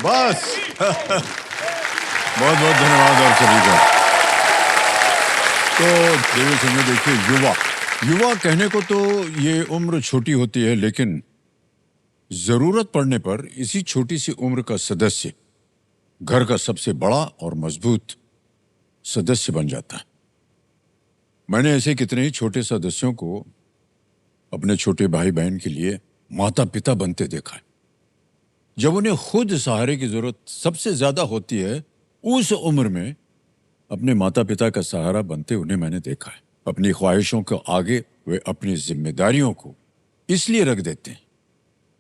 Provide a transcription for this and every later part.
बस बहुत बहुत धन्यवाद आप सभी का। तो देवी सिंह देखिए, युवा युवा कहने को तो ये उम्र छोटी होती है, लेकिन जरूरत पड़ने पर इसी छोटी सी उम्र का सदस्य घर का सबसे बड़ा और मजबूत सदस्य बन जाता है। मैंने ऐसे कितने ही छोटे सदस्यों को अपने छोटे भाई बहन के लिए माता पिता बनते देखा है। जब उन्हें खुद सहारे की जरूरत सबसे ज्यादा होती है, उस उम्र में अपने माता पिता का सहारा बनते उन्हें मैंने देखा है। अपनी ख्वाहिशों को आगे वे अपनी जिम्मेदारियों को इसलिए रख देते हैं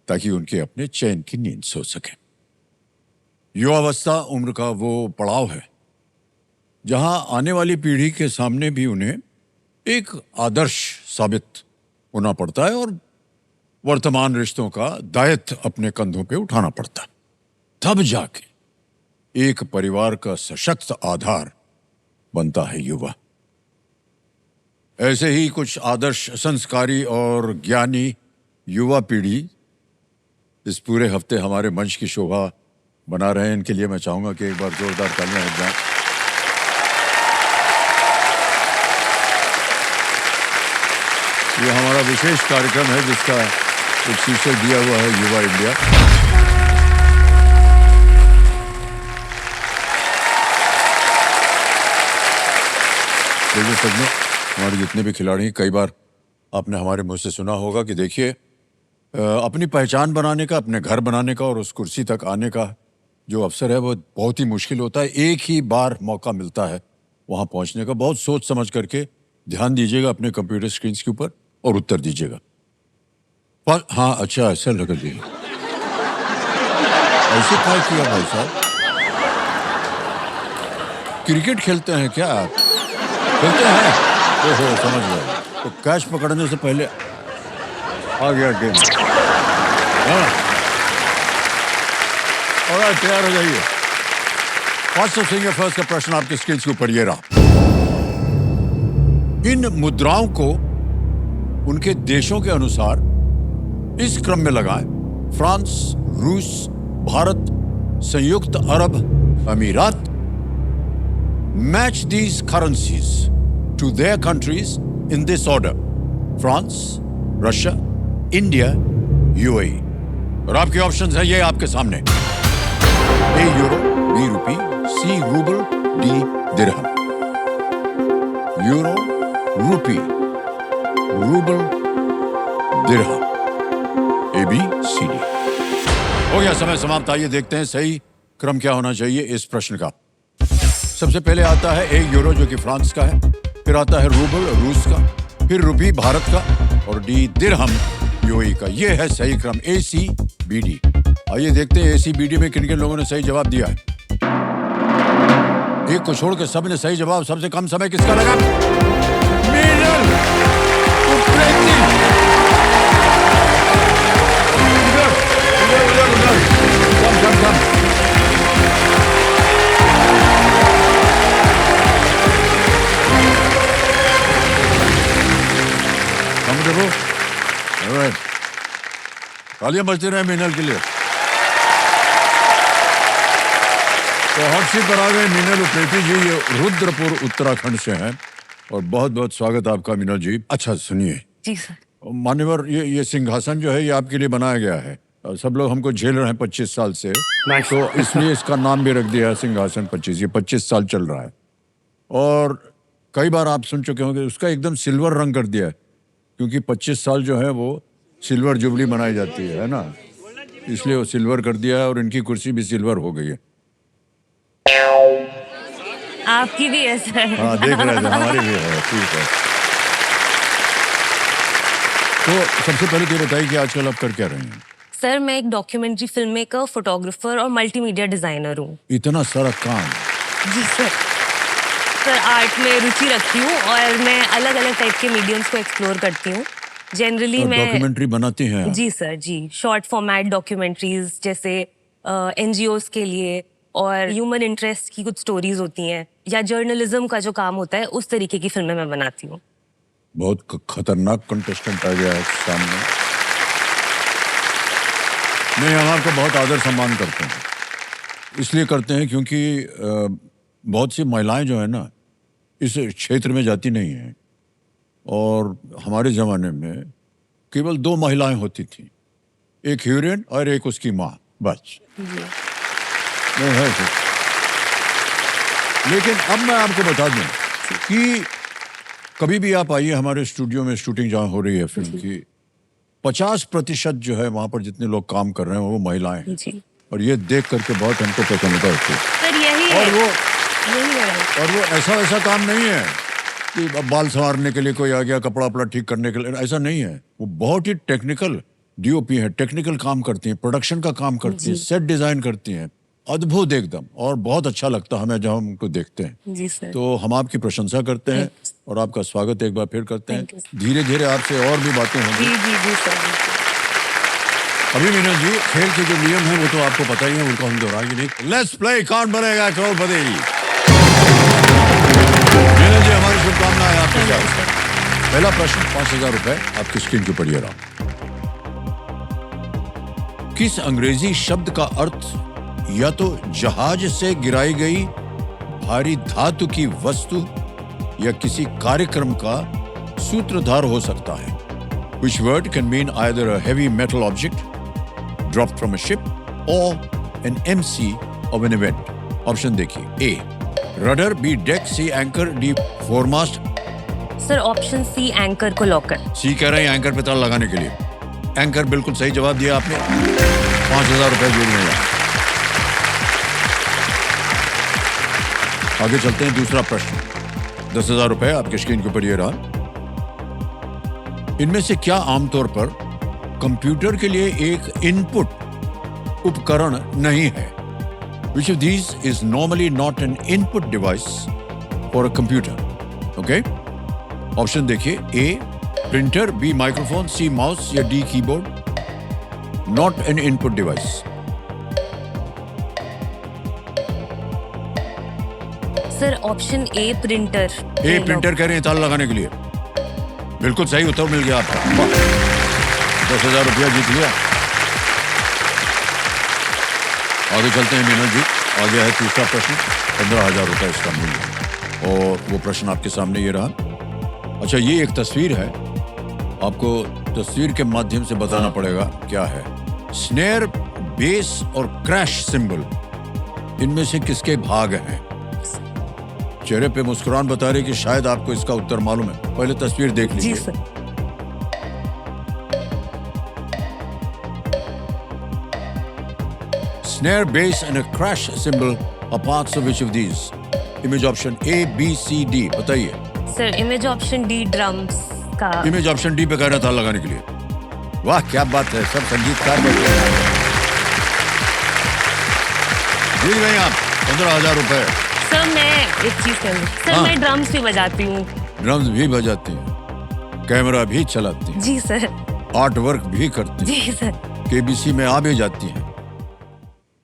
ताकि उनके अपने चैन की नींद सो सके। युवावस्था उम्र का वो पड़ाव है जहां आने वाली पीढ़ी के सामने भी उन्हें एक आदर्श साबित होना पड़ता है और वर्तमान रिश्तों का दायित्व अपने कंधों पे उठाना पड़ता है। तब जाके एक परिवार का सशक्त आधार बनता है युवा। ऐसे ही कुछ आदर्श, संस्कारी और ज्ञानी युवा पीढ़ी इस पूरे हफ्ते हमारे मंच की शोभा बना रहे हैं। इनके लिए मैं चाहूंगा कि एक बार जोरदार तालियां हो जाएं। ये हमारा विशेष कार्यक्रम है जिसका एक शीर्षक दिया हुआ है युवा इंडिया। देखिए, सच में हमारे जितने भी खिलाड़ी हैं, कई बार आपने हमारे मुंह से सुना होगा कि देखिए, अपनी पहचान बनाने का, अपने घर बनाने का और उस कुर्सी तक आने का जो अवसर है वो बहुत ही मुश्किल होता है। एक ही बार मौका मिलता है वहां पहुंचने का। बहुत सोच समझ करके ध्यान दीजिएगा अपने कंप्यूटर स्क्रीन के ऊपर और उत्तर दीजिएगा। पर हाँ, अच्छा, ऐसा लग जी, ऐसे क्या किया भाई साहब? क्रिकेट खेलते हैं क्या आप? खेलते हैं? ओहो, समझ गया। तो कैच पकड़ने से पहले आ गया गेम। हाँ, और तैयार हो जाइए। फर्स्ट का प्रश्न आपके स्क्रीन के ऊपर ये रहा। इन मुद्राओं को उनके देशों के अनुसार इस क्रम में लगाएं: फ्रांस, रूस, भारत, संयुक्त अरब अमीरात। Match these currencies to their countries in this order: France, Russia, India, UAE. और आपके ऑप्शंस हैं ये आपके सामने: A euro, B rupee, C rouble, D dirham. Euro, rupee, rouble, dirham. A, B, C, D. हो गया समय समाप्त। आइए देखते हैं सही क्रम क्या होना चाहिए इस प्रश्न का। सबसे पहले आता है ए यूरो जो कि फ्रांस का है, फिर आता है रूबल रूस का, फिर रुपी भारत का और डी दिरहम यूएई का। यह है सही क्रम, ए सी बी डी। आइए देखते हैं ए सी बी डी में किन किन लोगों ने सही जवाब दिया है। एक को छोड़ के सब ने सही जवाब। सबसे कम समय किसका लगा? मीनल उप्रेती। कम। तालियां बजती रहे मीनल के लिए। तो हॉट सीट पर आ गए मीनल उप्रेती जी। ये रुद्रपुर उत्तराखंड से हैं और बहुत बहुत स्वागत आपका मीनल जी। अच्छा सुनिए जी सर। मान्यवर, ये सिंहासन जो है ये आपके लिए बनाया गया है। सब लोग हमको झेल रहे हैं 25 साल से, तो इसलिए इसका नाम भी रख दिया है सिंहासन 25। ये 25 साल चल रहा है और कई बार आप सुन चुके होंगे उसका एकदम सिल्वर रंग कर दिया है, क्योंकि 25 साल जो है वो सिल्वर जुबली मनाई जाती है ना, इसलिए वो सिल्वर कर दिया है और इनकी कुर्सी भी सिल्वर हो गई है। आपकी भी है सर। हाँ, देख रहे थे, हमारी भी है। ठीक है, तो सबसे पहले तो बताइए कि आजकल आप कर क्या रहे हैं? सर मैं एक डॉक्यूमेंट्री फिल्म मेकर, फोटोग्राफर और मल्टीमीडिया डिजाइनर हूँ। इतना सारा काम? जी सर। सर आर्ट में रुचि रखती हूँ और मैं अलग अलग टाइप के मीडियम्स को एक्सप्लोर करती हूँ। जनरली मैं डॉक्यूमेंट्री बनाती हैं? जी सर, जी। शॉर्ट फॉर्मेट डॉक्यूमेंट्रीज जैसे एनजीओज के लिए, और ह्यूमन इंटरेस्ट की कुछ स्टोरीज होती हैं, या जर्नलिज्म का जो काम होता है उस तरीके की फिल्में मैं बनाती हूँ। बहुत खतरनाक कंटेस्टेंट आ गया है सामने। नहीं, हम आपका बहुत आदर सम्मान करते हैं। इसलिए करते हैं क्योंकि बहुत सी महिलाएं जो है ना इस क्षेत्र में जाती नहीं हैं, और हमारे ज़माने में केवल 2 महिलाएं होती थीं, एक हीरोइन और एक उसकी माँ, बस। नहीं है कुछ। लेकिन अब मैं आपको बता दूं कि कभी भी आप आइए हमारे स्टूडियो में, शूटिंग जहाँ हो रही है फिल्म की, 50% जो है वहाँ पर जितने लोग काम कर रहे हैं वो महिलाएं हैं। जी और ये देख करके बहुत हमको प्रसन्नता होती है। सर, यही है, यही है। और वो ऐसा वैसा काम नहीं है कि अब बाल संवारने के लिए कोई आ गया, कपड़ा वपड़ा ठीक करने के लिए, ऐसा नहीं है। वो बहुत ही टेक्निकल डीओपी है, टेक्निकल काम करती हैं, प्रोडक्शन का काम करती हैं, सेट डिजाइन करती हैं, अद्भुत एकदम। और बहुत अच्छा लगता है हमें जब हम उनको देखते हैं। जी सर। तो हम आपकी प्रशंसा करते हैं और आपका स्वागत एक बार फिर करते हैं। Thank you, sir. धीरे धीरे आपसे और भी बातें होंगी। जी जी जी सर। अभी मीना जी, खेल के जो नियम है वो तो आपको पता ही है, उनको हम दोहराएंगे नहीं। लेट्स प्ले कौन बनेगा करोड़पति। मीना जी, हमारी शुभकामनाएं आपके साथ। पहला प्रश्न 5,000 रुपए आपकी स्क्रीन के ऊपर ये रहा। किस अंग्रेजी शब्द का अर्थ या तो जहाज से गिराई गई भारी धातु की वस्तु या किसी कार्यक्रम का सूत्रधार हो सकता है? Which word can mean either a heavy metal object dropped from a ship or an MC of an event? Option देखिए। A rudder, B deck, C anchor, D foremast। Sir option C anchor को lock कर। C कह रहे हैं anchor पे ताला लगाने के लिए। एंकर बिल्कुल सही जवाब दिया आपने। 5,000 रुपए जेब में आए। आगे चलते हैं, दूसरा प्रश्न। 10,000 रुपए आपके स्क्रीन के ऊपर ये रहा। इनमें से क्या आमतौर पर कंप्यूटर के लिए एक इनपुट उपकरण नहीं है? Which of these is normally not an input device for a computer? Okay? Option देखिए। A printer, B microphone, C mouse या D keyboard. Not an input device. Sir option A printer. A printer कह रहे हैं ताला लगाने के लिए। बिल्कुल सही उत्तर मिल गया आपका। 10,000 रुपया जीत लिया। आगे चलते हैं मीना जी। आगे है तीसरा प्रश्न, 15,000 रुपए इसका मूल्य। और वो प्रश्न आपके सामने ये रहा। अच्छा, ये एक तस्वीर है, आपको तस्वीर के माध्यम से बताना पड़ेगा क्या है। स्नेयर, बेस और क्रैश सिंबल, इनमें से किसके भाग हैं? चेहरे पे मुस्कुराहट बता रही कि शायद आपको इसका उत्तर मालूम है। पहले तस्वीर देख लीजिए। जी sir. Snare, bass and a crash cymbal are parts of which of these? Image option A, B, C, D. बताइए। Sir image option D drums का। इमेज ऑप्शन डी पे कह रहा था लगाने के लिए। वाह क्या बात है, सब संगीतकार बैठे हैं। जीत गए आप 15,000 रुपए। सर मैं एक चीज कहूँ सर, मैं ड्रम्स भी बजाती हूँ। ड्रम्स भी बजाती हैं, कैमरा भी चलाती हैं, जी सर। आर्ट वर्क भी करती हैं, जी सर। केबीसी में आ भी जाती हैं,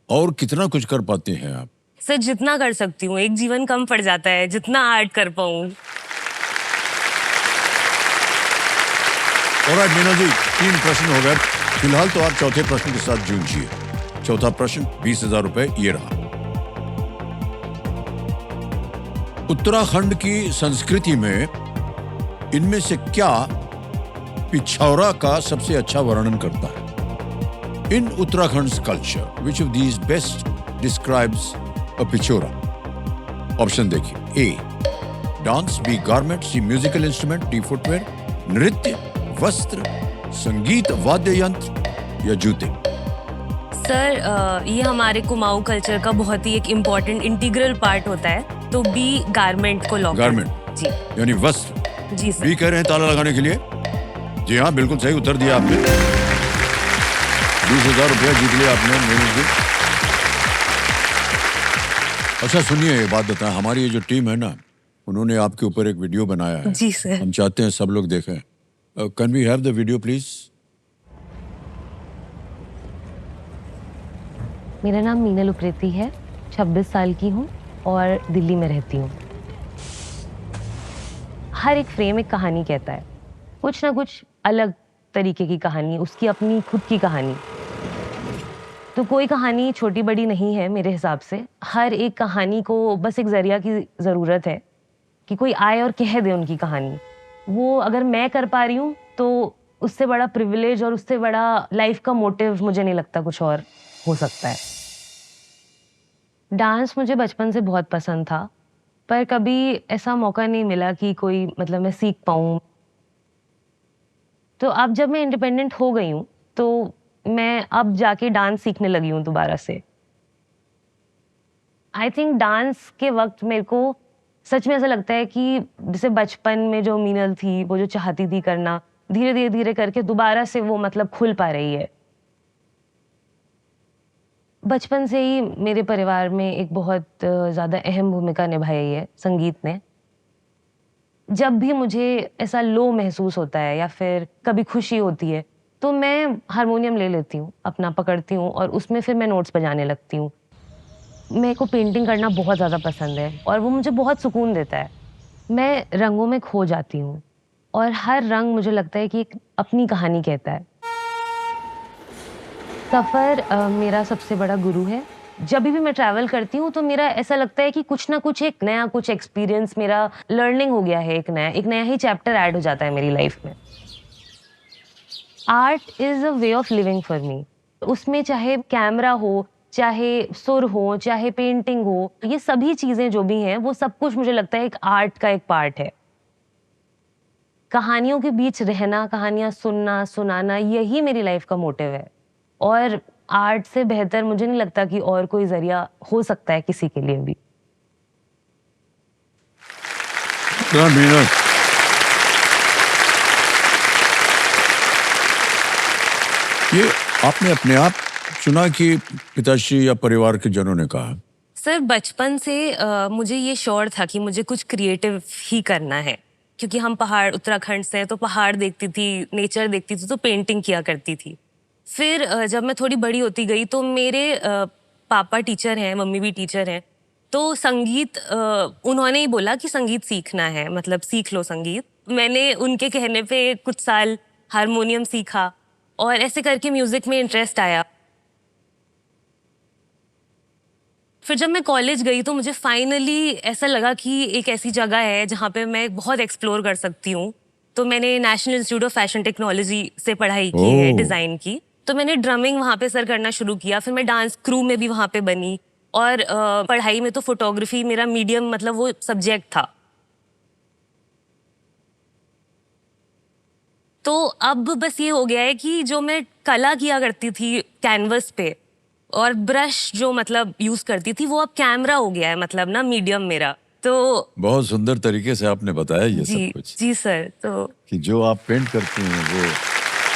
और कितना कुछ कर पाती हैं आप। सर जितना कर सकती हूँ, एक जीवन कम पड़ जाता है जितना आर्ट कर पाऊँ। ऑलराइट मीना जी, 3 प्रश्न हो गए। फिलहाल तो आप चौथे प्रश्न के साथ जूझिए। चौथा प्रश्न 20,000 रुपए ये रहा। उत्तराखंड की संस्कृति में इनमें से क्या पिछौरा का सबसे अच्छा वर्णन करता है? In Uttarakhand culture which of these best describes a pichhaura? Option देखिए। A dance, B garment, C musical instrument, D footwear. नृत्य, वस्त्र, संगीत, वाद्य यंत्र या जूते? सर ये हमारे कुमाऊं कल्चर का बहुत ही एक इम्पोर्टेंट इंटीग्रल पार्ट होता है, तो बी गारमेंट को लॉक। गारमेंट जी यानी वस्त्र। जी सर। बी कह रहे हैं ताला लगाने के लिए। जी हाँ, बिल्कुल सही उत्तर दिया आपने। 20,000 रुपया जीत लिया आपने मीना जी। अच्छा सुनिए, ये बात बताएं, हमारी ये जो टीम है ना, उन्होंने आपके ऊपर एक वीडियो बनाया है। जी सर। हम चाहते हैं सब लोग देखें। Can we have the video please? मेरा नाम मीनल उप्रेती है, 26 साल की हूँ और दिल्ली में रहती हूँ। हर एक फ्रेम एक कहानी कहता है, कुछ ना कुछ अलग तरीके की कहानी, उसकी अपनी खुद की कहानी। तो कोई कहानी छोटी बड़ी नहीं है मेरे हिसाब से। हर एक कहानी को बस एक ज़रिया की ज़रूरत है कि कोई आए और कह दे उनकी कहानी। वो अगर मैं कर पा रही हूँ तो उससे बड़ा प्रिविलेज और उससे बड़ा लाइफ का मोटिव मुझे नहीं लगता कुछ और हो सकता है। डांस मुझे बचपन से बहुत पसंद था, पर कभी ऐसा मौका नहीं मिला कि कोई मतलब मैं सीख पाऊँ। तो अब जब मैं इंडिपेंडेंट हो गई हूँ, तो मैं अब जाके डांस सीखने लगी हूँ दोबारा से। आई थिंक डांस के वक़्त मेरे को सच में ऐसा लगता है कि जैसे बचपन में जो मीनल थी, वो जो चाहती थी करना, धीरे करके दोबारा से वो मतलब खुल पा रही है। बचपन से ही मेरे परिवार में एक बहुत ज़्यादा अहम भूमिका निभाई है संगीत ने। जब भी मुझे ऐसा लो महसूस होता है या फिर कभी खुशी होती है, तो मैं हारमोनियम ले लेती हूँ, अपना पकड़ती हूँ और उसमें फिर मैं नोट्स बजाने लगती हूँ। मेरे को पेंटिंग करना बहुत ज़्यादा पसंद है और वो मुझे बहुत सुकून देता है। मैं रंगों में खो जाती हूँ और हर रंग मुझे लगता है कि एक अपनी कहानी कहता है। सफ़र मेरा सबसे बड़ा गुरु है। जब भी मैं ट्रैवल करती हूँ तो मेरा ऐसा लगता है कि कुछ ना कुछ एक नया कुछ एक्सपीरियंस मेरा लर्निंग हो गया है, एक नया ही चैप्टर ऐड हो जाता है मेरी लाइफ में। Art is a way of living for me. उसमें चाहे कैमरा हो, चाहे सुर हो, चाहे पेंटिंग हो, ये सभी चीज़ें जो भी हैं, वो सब कुछ मुझे लगता है एक आर्ट का एक पार्ट है। कहानियों के बीच रहना, कहानियाँ सुनना, सुनाना, यही मेरी लाइफ का मोटिव है। और आर्ट से बेहतर मुझे नहीं लगता कि और कोई ज़रिया हो सकता है किसी के लिए भी। क्या मेहनत। ये आपने अपने आप चुना कि पिताश्री या परिवार के जनों ने कहा? सर बचपन से मुझे ये श्योर था कि मुझे कुछ क्रिएटिव ही करना है, क्योंकि हम पहाड़ उत्तराखंड से हैं तो पहाड़ देखती थी, नेचर देखती थी तो पेंटिंग किया करती थी। फिर जब मैं थोड़ी बड़ी होती गई तो मेरे पापा टीचर हैं, मम्मी भी टीचर हैं, तो संगीत उन्होंने ही बोला कि संगीत सीखना है, मतलब सीख लो संगीत। मैंने उनके कहने पे कुछ साल हारमोनियम सीखा और ऐसे करके म्यूजिक में इंटरेस्ट आया। फिर जब मैं कॉलेज गई तो मुझे फाइनली ऐसा लगा कि एक ऐसी जगह है जहाँ पे मैं बहुत एक्सप्लोर कर सकती हूँ। तो मैंने national institute of fashion technology से पढ़ाई की है, ओह! डिज़ाइन की। तो मैंने ड्रमिंग वहाँ पे सर करना शुरू किया, फिर मैं डांस क्रू में भी वहाँ पे बनी और पढ़ाई में तो फोटोग्राफी मेरा मीडियम, मतलब वो सब्जेक्ट था। तो अब बस ये हो गया है कि जो मैं कला किया करती थी कैनवस पे और ब्रश जो मतलब यूज करती थी, वो अब कैमरा हो गया है, मतलब ना मीडियम मेरा। तो बहुत सुंदर तरीके से आपने बताया ये सब जी कुछ जी सर। तो कि जो आप पेंट करती हैं वो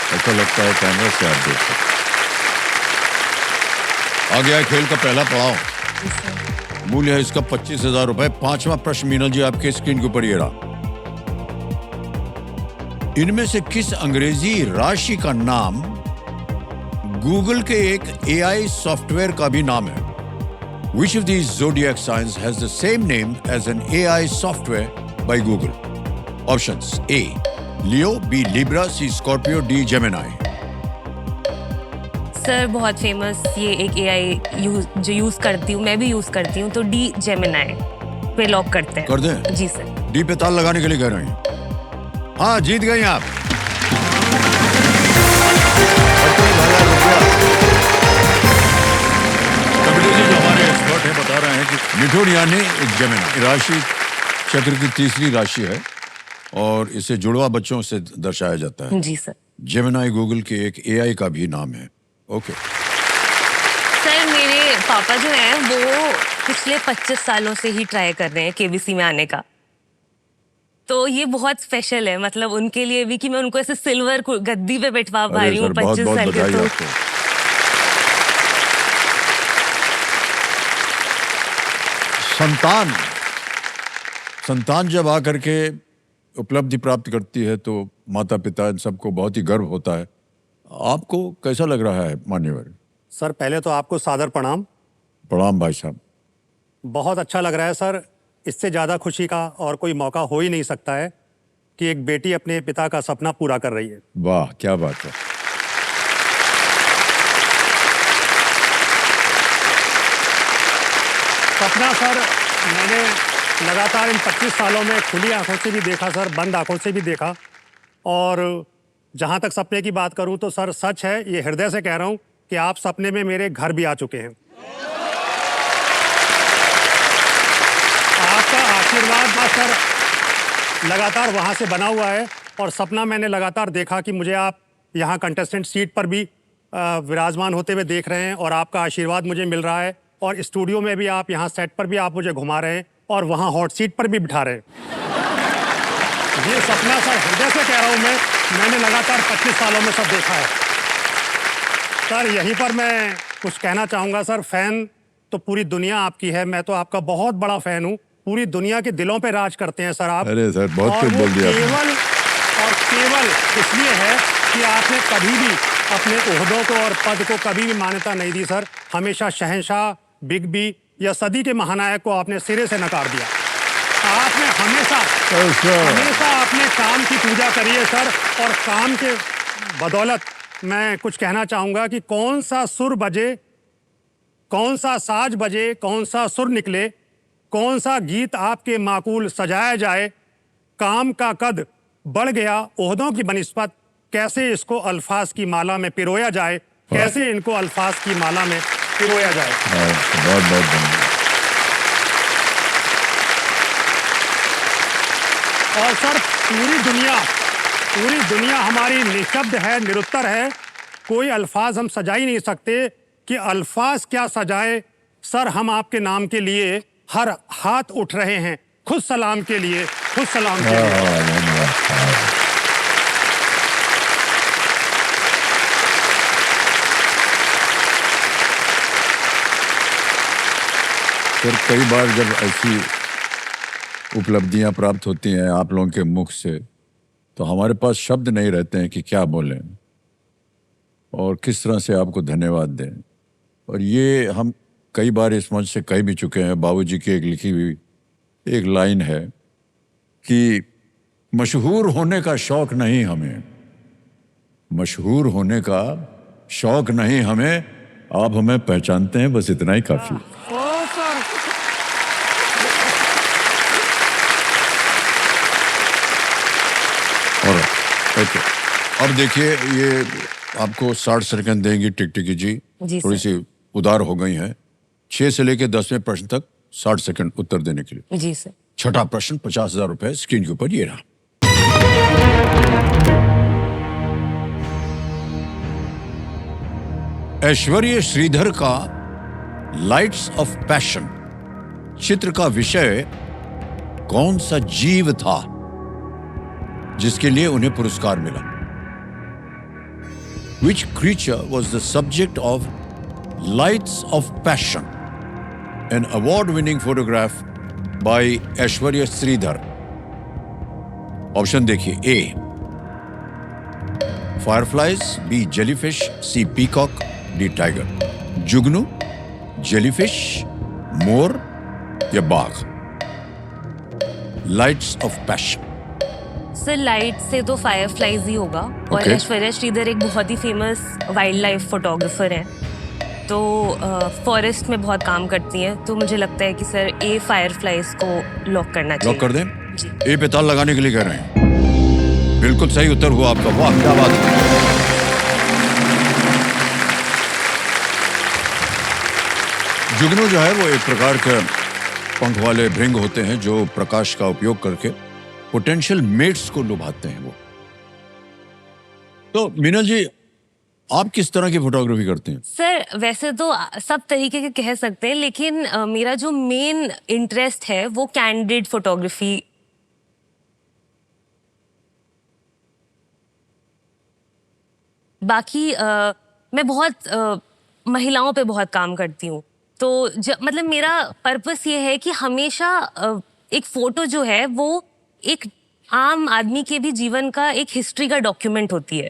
ऐसा लगता है कैमरा से आप देख सकते हैं। आ गया है खेल का पहला पड़ाव। मूल्य है इसका 25,000 रुपए। 5वां प्रश्न मीनल जी आपके स्क्रीन के ऊपर ये रहा। इनमें से किस अंग्रेजी राशि का नाम गूगल के एक एआई सॉफ्टवेयर का भी नाम है? Which of these zodiac signs has the same name as an AI software by Google? Options: A. Leo, B. Libra, C. Scorpio, D. Gemini. Sir बहुत फेमस ये एक एआई जो यूज करती हूँ, मैं भी यूज करती हूँ, तो डी जेमिनाई पे लॉक करते हैं। कर दें? जी सर। डी पे ताल लगाने के लिए कह रहे हैं। हाँ, जीत गई आप। 25,000 रुपया। कपिल जी जो हमारे एक्सपर्ट हैं बता रहे हैं कि मिथुन यानी जेमिनी राशि चक्र की तीसरी राशि है और इसे जुड़वा बच्चों से दर्शाया जाता है। जी सर। जेमिनी गूगल के एक एआई का भी नाम है। ओके। सर मेरे पापा जो हैं वो पिछले 25 सालों से ही ट्राई कर रहे हैं केबीसी में आने का। तो ये बहुत स्पेशल है, मतलब उनके लिए भी कि मैं उनको ऐसे सिल्वर गद्दी पे बैठवा पा रही हूँ 25 साल के। तो संतान जब आकर के उपलब्धि प्राप्त करती है तो माता पिता इन सबको बहुत ही गर्व होता है। आपको कैसा लग रहा है मान्यवर? सर पहले तो आपको सादर प्रणाम। प्रणाम भाई साहब। बहुत अच्छा लग रहा है सर। इससे ज़्यादा खुशी का और कोई मौका हो ही नहीं सकता है कि एक बेटी अपने पिता का सपना पूरा कर रही है। वाह क्या बात है। सपना सर मैंने लगातार इन 25 सालों में खुली आंखों से भी देखा सर, बंद आंखों से भी देखा। और जहाँ तक सपने की बात करूँ तो सर सच है, ये हृदय से कह रहा हूँ कि आप सपने में मेरे घर भी आ चुके हैं। आपका आशीर्वाद सर लगातार वहाँ से बना हुआ है और सपना मैंने लगातार देखा कि मुझे आप यहाँ कंटेस्टेंट सीट पर भी विराजमान होते हुए देख रहे हैं और आपका आशीर्वाद मुझे मिल रहा है और स्टूडियो में भी आप यहाँ सेट पर भी आप मुझे घुमा रहे हैं और वहाँ हॉट सीट पर भी बिठा रहे हैं। ये सपना सर हृदय से कह रहा हूँ मैंने लगातार 25 सालों में सब देखा है। सर यहीं पर मैं कुछ कहना चाहूँगा सर, फैन तो पूरी दुनिया आपकी है, मैं तो आपका बहुत बड़ा फैन हूँ, पूरी दुनिया के दिलों पे राज करते हैं सर आप। अरे सर बहुत और कुछ वो बोल दिया आपने। केवल और केवल इसलिए है कि आपने कभी भी अपने ओहदों को और पद को कभी भी मान्यता नहीं दी सर। हमेशा शहंशाह, बिग बी या सदी के महानायक को आपने सिरे से नकार दिया। आपने हमेशा अपने काम की पूजा करी है सर और काम के बदौलत मैं कुछ कहना चाहूँगा कि कौन सा सुर बजे, कौन सा साज बजे, कौन सा सुर निकले, कौन सा गीत आपके माकूल सजाया जाए, काम का कद बढ़ गया ओहदों की बनिस्बत, कैसे इसको अल्फाज की माला में पिरोया जाए, कैसे इनको अल्फाज की माला में पिरोया जाए। बहुत बहुत धन्यवाद। और सर पूरी दुनिया हमारी निशब्द है, निरुत्तर है, कोई अल्फाज हम सजा ही नहीं सकते कि अल्फाज क्या सजाए। सर हम आपके नाम के लिए हर हाथ उठ रहे हैं, खुद सलाम के लिए, खुद सलाम के लिए। सर कई बार जब ऐसी उपलब्धियां प्राप्त होती हैं आप लोगों के मुख से तो हमारे पास शब्द नहीं रहते हैं कि क्या बोलें और किस तरह से आपको धन्यवाद दें। और ये हम कई बार इस मंच से कह भी चुके हैं। बाबूजी की एक लिखी हुई एक लाइन है कि मशहूर होने का शौक नहीं हमें, मशहूर होने का शौक नहीं हमें, आप हमें पहचानते हैं, बस इतना ही काफी। और ओके, अब देखिए ये आपको 60 सेकंड देंगी टिकटिकी जी, थोड़ी सी उदार हो गई हैं। 6 से लेकर 10वें प्रश्न तक 60 सेकंड उत्तर देने के लिए। जी सर। छठा प्रश्न 50,000 रुपए स्क्रीन के ऊपर ये रहा। ऐश्वर्य श्रीधर का लाइट्स ऑफ पैशन चित्र का विषय कौन सा जीव था जिसके लिए उन्हें पुरस्कार मिला? Which creature was the subject of Lights of Passion, an award-winning photograph by Aishwarya Sridhar? Option देखिए। A fireflies, B jellyfish, C peacock, D tiger। Jugnu, jellyfish, मोर या बाघ? Lights off passion. Sir light से तो fireflies ही होगा और Okay. Aishwarya Shridhar एक बहुत ही फेमस वाइल्ड लाइफ फोटोग्राफर हैं, तो फॉरेस्ट में बहुत काम करती हैं, तो मुझे लगता है कि सर ए फायरफ्लाइज को लॉक करना चाहिए। लॉक कर दें? जी। ए पे ताल लगाने के लिए कह रहे हैं। बिल्कुल सही उत्तर हुआ आपका। वाह क्या बात है। जुगनू जो है वो एक प्रकार के पंख वाले भृंग होते हैं जो प्रकाश का उपयोग करके पोटेंशियल मेट्स को लुभाते हैं वो। तो मीनल जी आप किस तरह की फोटोग्राफी करते हैं? सर वैसे तो सब तरीके के कह सकते हैं, लेकिन मेरा जो मेन इंटरेस्ट है वो कैंडिड फोटोग्राफी। बाकी मैं बहुत महिलाओं पे बहुत काम करती हूँ, तो मतलब मेरा पर्पस ये है कि हमेशा एक फ़ोटो जो है वो एक आम आदमी के भी जीवन का एक हिस्ट्री का डॉक्यूमेंट होती है,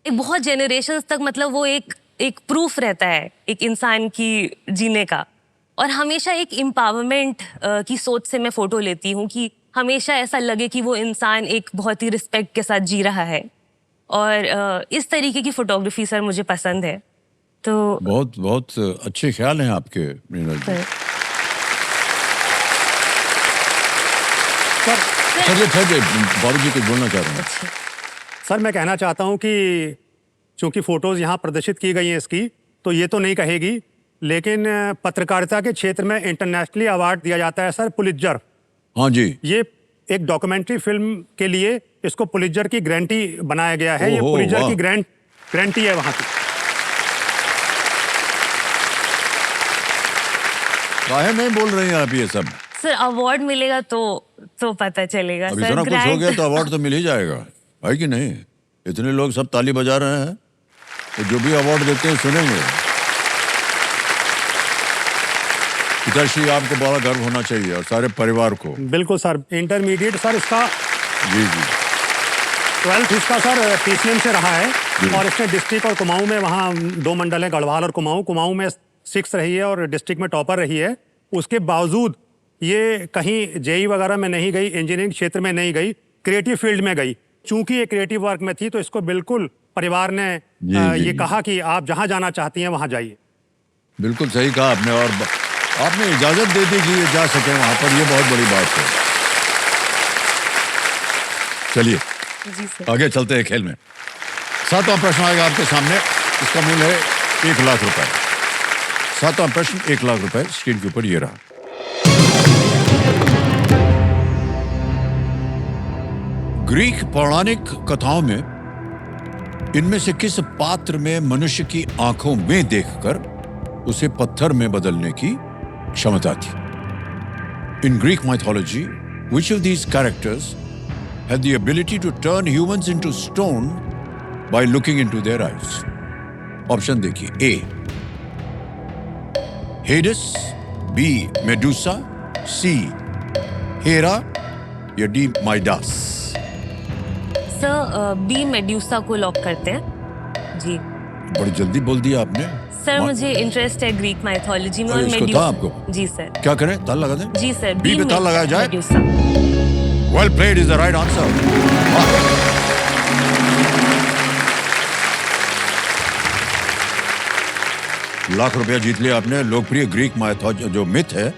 एक बहुत जेनरेशंस तक, मतलब वो एक प्रूफ रहता है एक इंसान की जीने का। और हमेशा एक एम्पावरमेंट की सोच से मैं फ़ोटो लेती हूँ कि हमेशा ऐसा लगे कि वो इंसान एक बहुत ही रिस्पेक्ट के साथ जी रहा है, और इस तरीके की फ़ोटोग्राफी सर मुझे पसंद है। तो बहुत बहुत अच्छे ख्याल हैं आपके मीनल जी। सर ठहरिए बाबूजी कुछ बोलना चाह रहे हैं। अच्छा, सर मैं कहना चाहता हूं कि चूंकि फोटोज यहाँ प्रदर्शित की गई हैं इसकी, तो ये तो नहीं कहेगी, लेकिन पत्रकारिता के क्षेत्र में इंटरनेशनली अवार्ड दिया जाता है सर, पुलित्जर। हाँ जी। ये एक डॉक्यूमेंट्री फिल्म के लिए इसको पुलित्जर की ग्रांटी बनाया गया है। ये ओहो, पुलित्जर वाह। की ग्रांटी है वहाँ की। काहे नहीं बोल रही हैं आप ये सब? सर अवार्ड मिलेगा तो पता चलेगा अब सर। इतना कुछ हो गया ग्रैंड तो अवार्ड तो मिल ही जाएगा, है कि नहीं? इतने लोग सब ताली बजा रहे हैं, तो जो भी अवार्ड देते हैं सुनेंगे। पिताश्री, आपको बड़ा गर्व होना चाहिए और सारे परिवार को। बिल्कुल सर। इंटरमीडिएट सर इसका जी जी। 12th इसका सर PCM से रहा है, जी। और इसने डिस्ट्रिक्ट और कुमाऊं में, वहाँ 2 मंडल है, गढ़वाल और कुमाऊं। कुमाऊं में 6 रही है और डिस्ट्रिक्ट में टॉपर रही है। उसके बावजूद ये कहीं जेई वगैरह में नहीं गई, इंजीनियरिंग क्षेत्र में नहीं गई, क्रिएटिव फील्ड में गई। चूंकि ये क्रिएटिव वर्क में थी तो इसको बिल्कुल परिवार ने जी, जी, ये जी। कहा कि आप जहाँ जाना चाहती हैं वहाँ जाइए। बिल्कुल सही कहा आपने, और आपने इजाजत दे दी कि ये जा सके वहां पर, ये बहुत बड़ी बात है। चलिए जी सर। आगे चलते हैं खेल में। 7वां प्रश्न आएगा आपके सामने, इसका मूल्य है 1 लाख रुपए। 7वां प्रश्न 1 लाख रुपए, स्क्रीन के ऊपर ये रहा। ग्रीक पौराणिक कथाओं में इनमें से किस पात्र में मनुष्य की आंखों में देखकर उसे पत्थर में बदलने की क्षमता थी? In Greek mythology, which of these characters had the ability to turn humans into stone by looking into their eyes? Option देखिए। A. Hades, B. Medusa, C. Hera या D. Midas? Sir B Medusa को लॉक करते हैं जी। बड़ी जल्दी बोल दिया आपने। सर मुझे इंटरेस्ट है ग्रीक माइथोलॉजी में, अरे, और इसको था आपको? जी सर। क्या करें, ताल लगा दें? जी सर। बी पे ताल लगाया जाए? Medusa. Well played is the right answer. Lakh रुपया जीत लिया आपने। लोकप्रिय ग्रीक माइथोलॉजी जो मिथ है,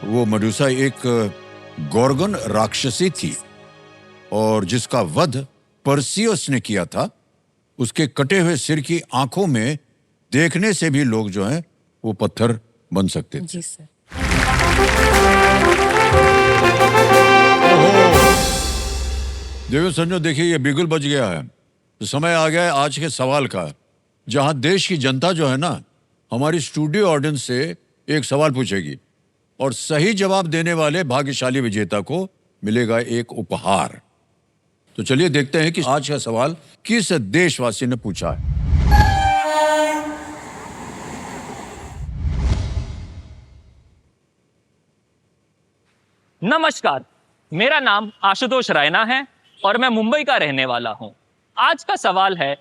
वो मेडुसा एक गोर्गन राक्षसी थी, और जिसका वध परसियस ने किया था। उसके कटे हुए सिर की आंखों में देखने से भी लोग जो हैं वो पत्थर बन सकते थे। जी सर। देवेंद्र संजो, देखिए ये बिगुल बज गया है, तो समय आ गया है आज के सवाल का, जहां देश की जनता जो है ना, हमारी स्टूडियो ऑडियंस से एक सवाल पूछेगी, और सही जवाब देने वाले भाग्यशाली विजेता को मिलेगा एक उपहार। तो चलिए देखते हैं कि आज का सवाल किस देशवासी ने पूछा है। नमस्कार, मेरा नाम आशुतोष रैना है और मैं मुंबई का रहने वाला हूं। आज का सवाल है,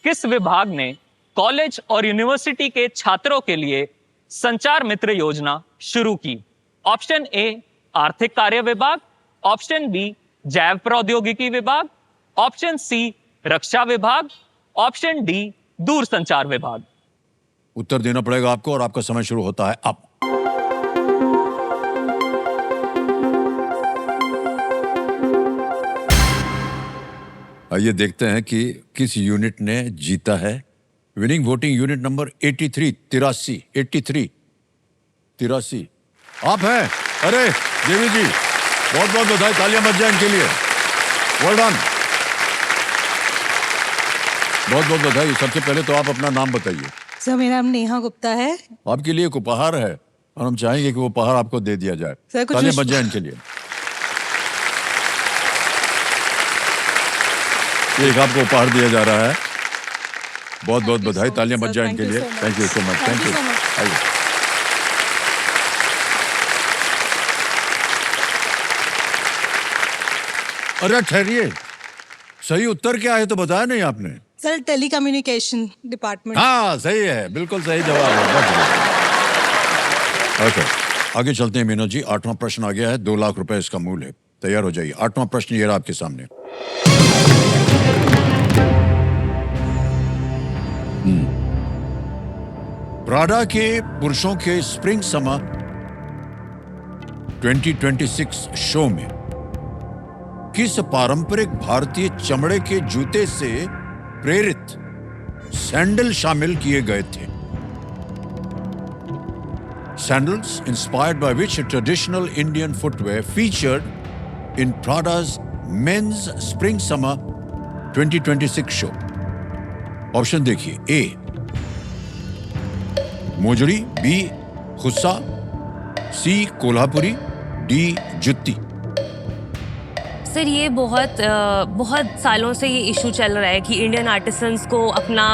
किस विभाग ने कॉलेज और यूनिवर्सिटी के छात्रों के लिए संचार मित्र योजना शुरू की? ऑप्शन ए आर्थिक कार्य विभाग, ऑप्शन बी जैव प्रौद्योगिकी विभाग, ऑप्शन सी रक्षा विभाग, ऑप्शन डी दूरसंचार विभाग। उत्तर देना पड़ेगा आपको, और आपका समय शुरू होता है अब। आइए देखते हैं कि किस यूनिट ने जीता है। विनिंग वोटिंग यूनिट नंबर 83 83 आप हैं। अरे देवी जी, बहुत बहुत बधाई, तालियां बज जाए इनके लिए। वेल डन, बहुत बहुत बधाई। सबसे पहले तो आप अपना नाम बताइए। सर मेरा नाम नेहा गुप्ता है। आपके लिए एक उपहार है, और हम चाहेंगे कि वो उपहार आपको दे दिया जाए। सर, कुछ तालियां बज जाए इनके लिए। एक आपको उपहार दिया जा रहा है। बहुत बहुत बधाई, तालियां बज जाए इनके लिए। Thank you so much. Thank you. आइए। अरे ठहरिए, सही उत्तर क्या है तो बताया नहीं आपने। Sir telecommunication department. हाँ सही है, बिल्कुल सही जवाब है। ओके, आगे चलते हैं मीनू जी। 8वां प्रश्न आ गया है, 2 लाख रुपए इसका मूल्य है। तैयार हो जाइए। 8वां प्रश्न ये रहा आपके सामने। प्राडा के पुरुषों के स्प्रिंग समर 2026 शो में किस पारंपरिक भारतीय चमड़े के जूते से प्रेरित सैंडल शामिल किए गए थे? Sandals inspired by which traditional Indian footwear featured in Prada's men's spring summer 2026 show. Option देखिए, ए मोजड़ी, बी खुस्सा, सी कोल्हापुरी, डी जुत्ती। सर ये बहुत सालों से ये इशू चल रहा है कि इंडियन आर्टिसंस को अपना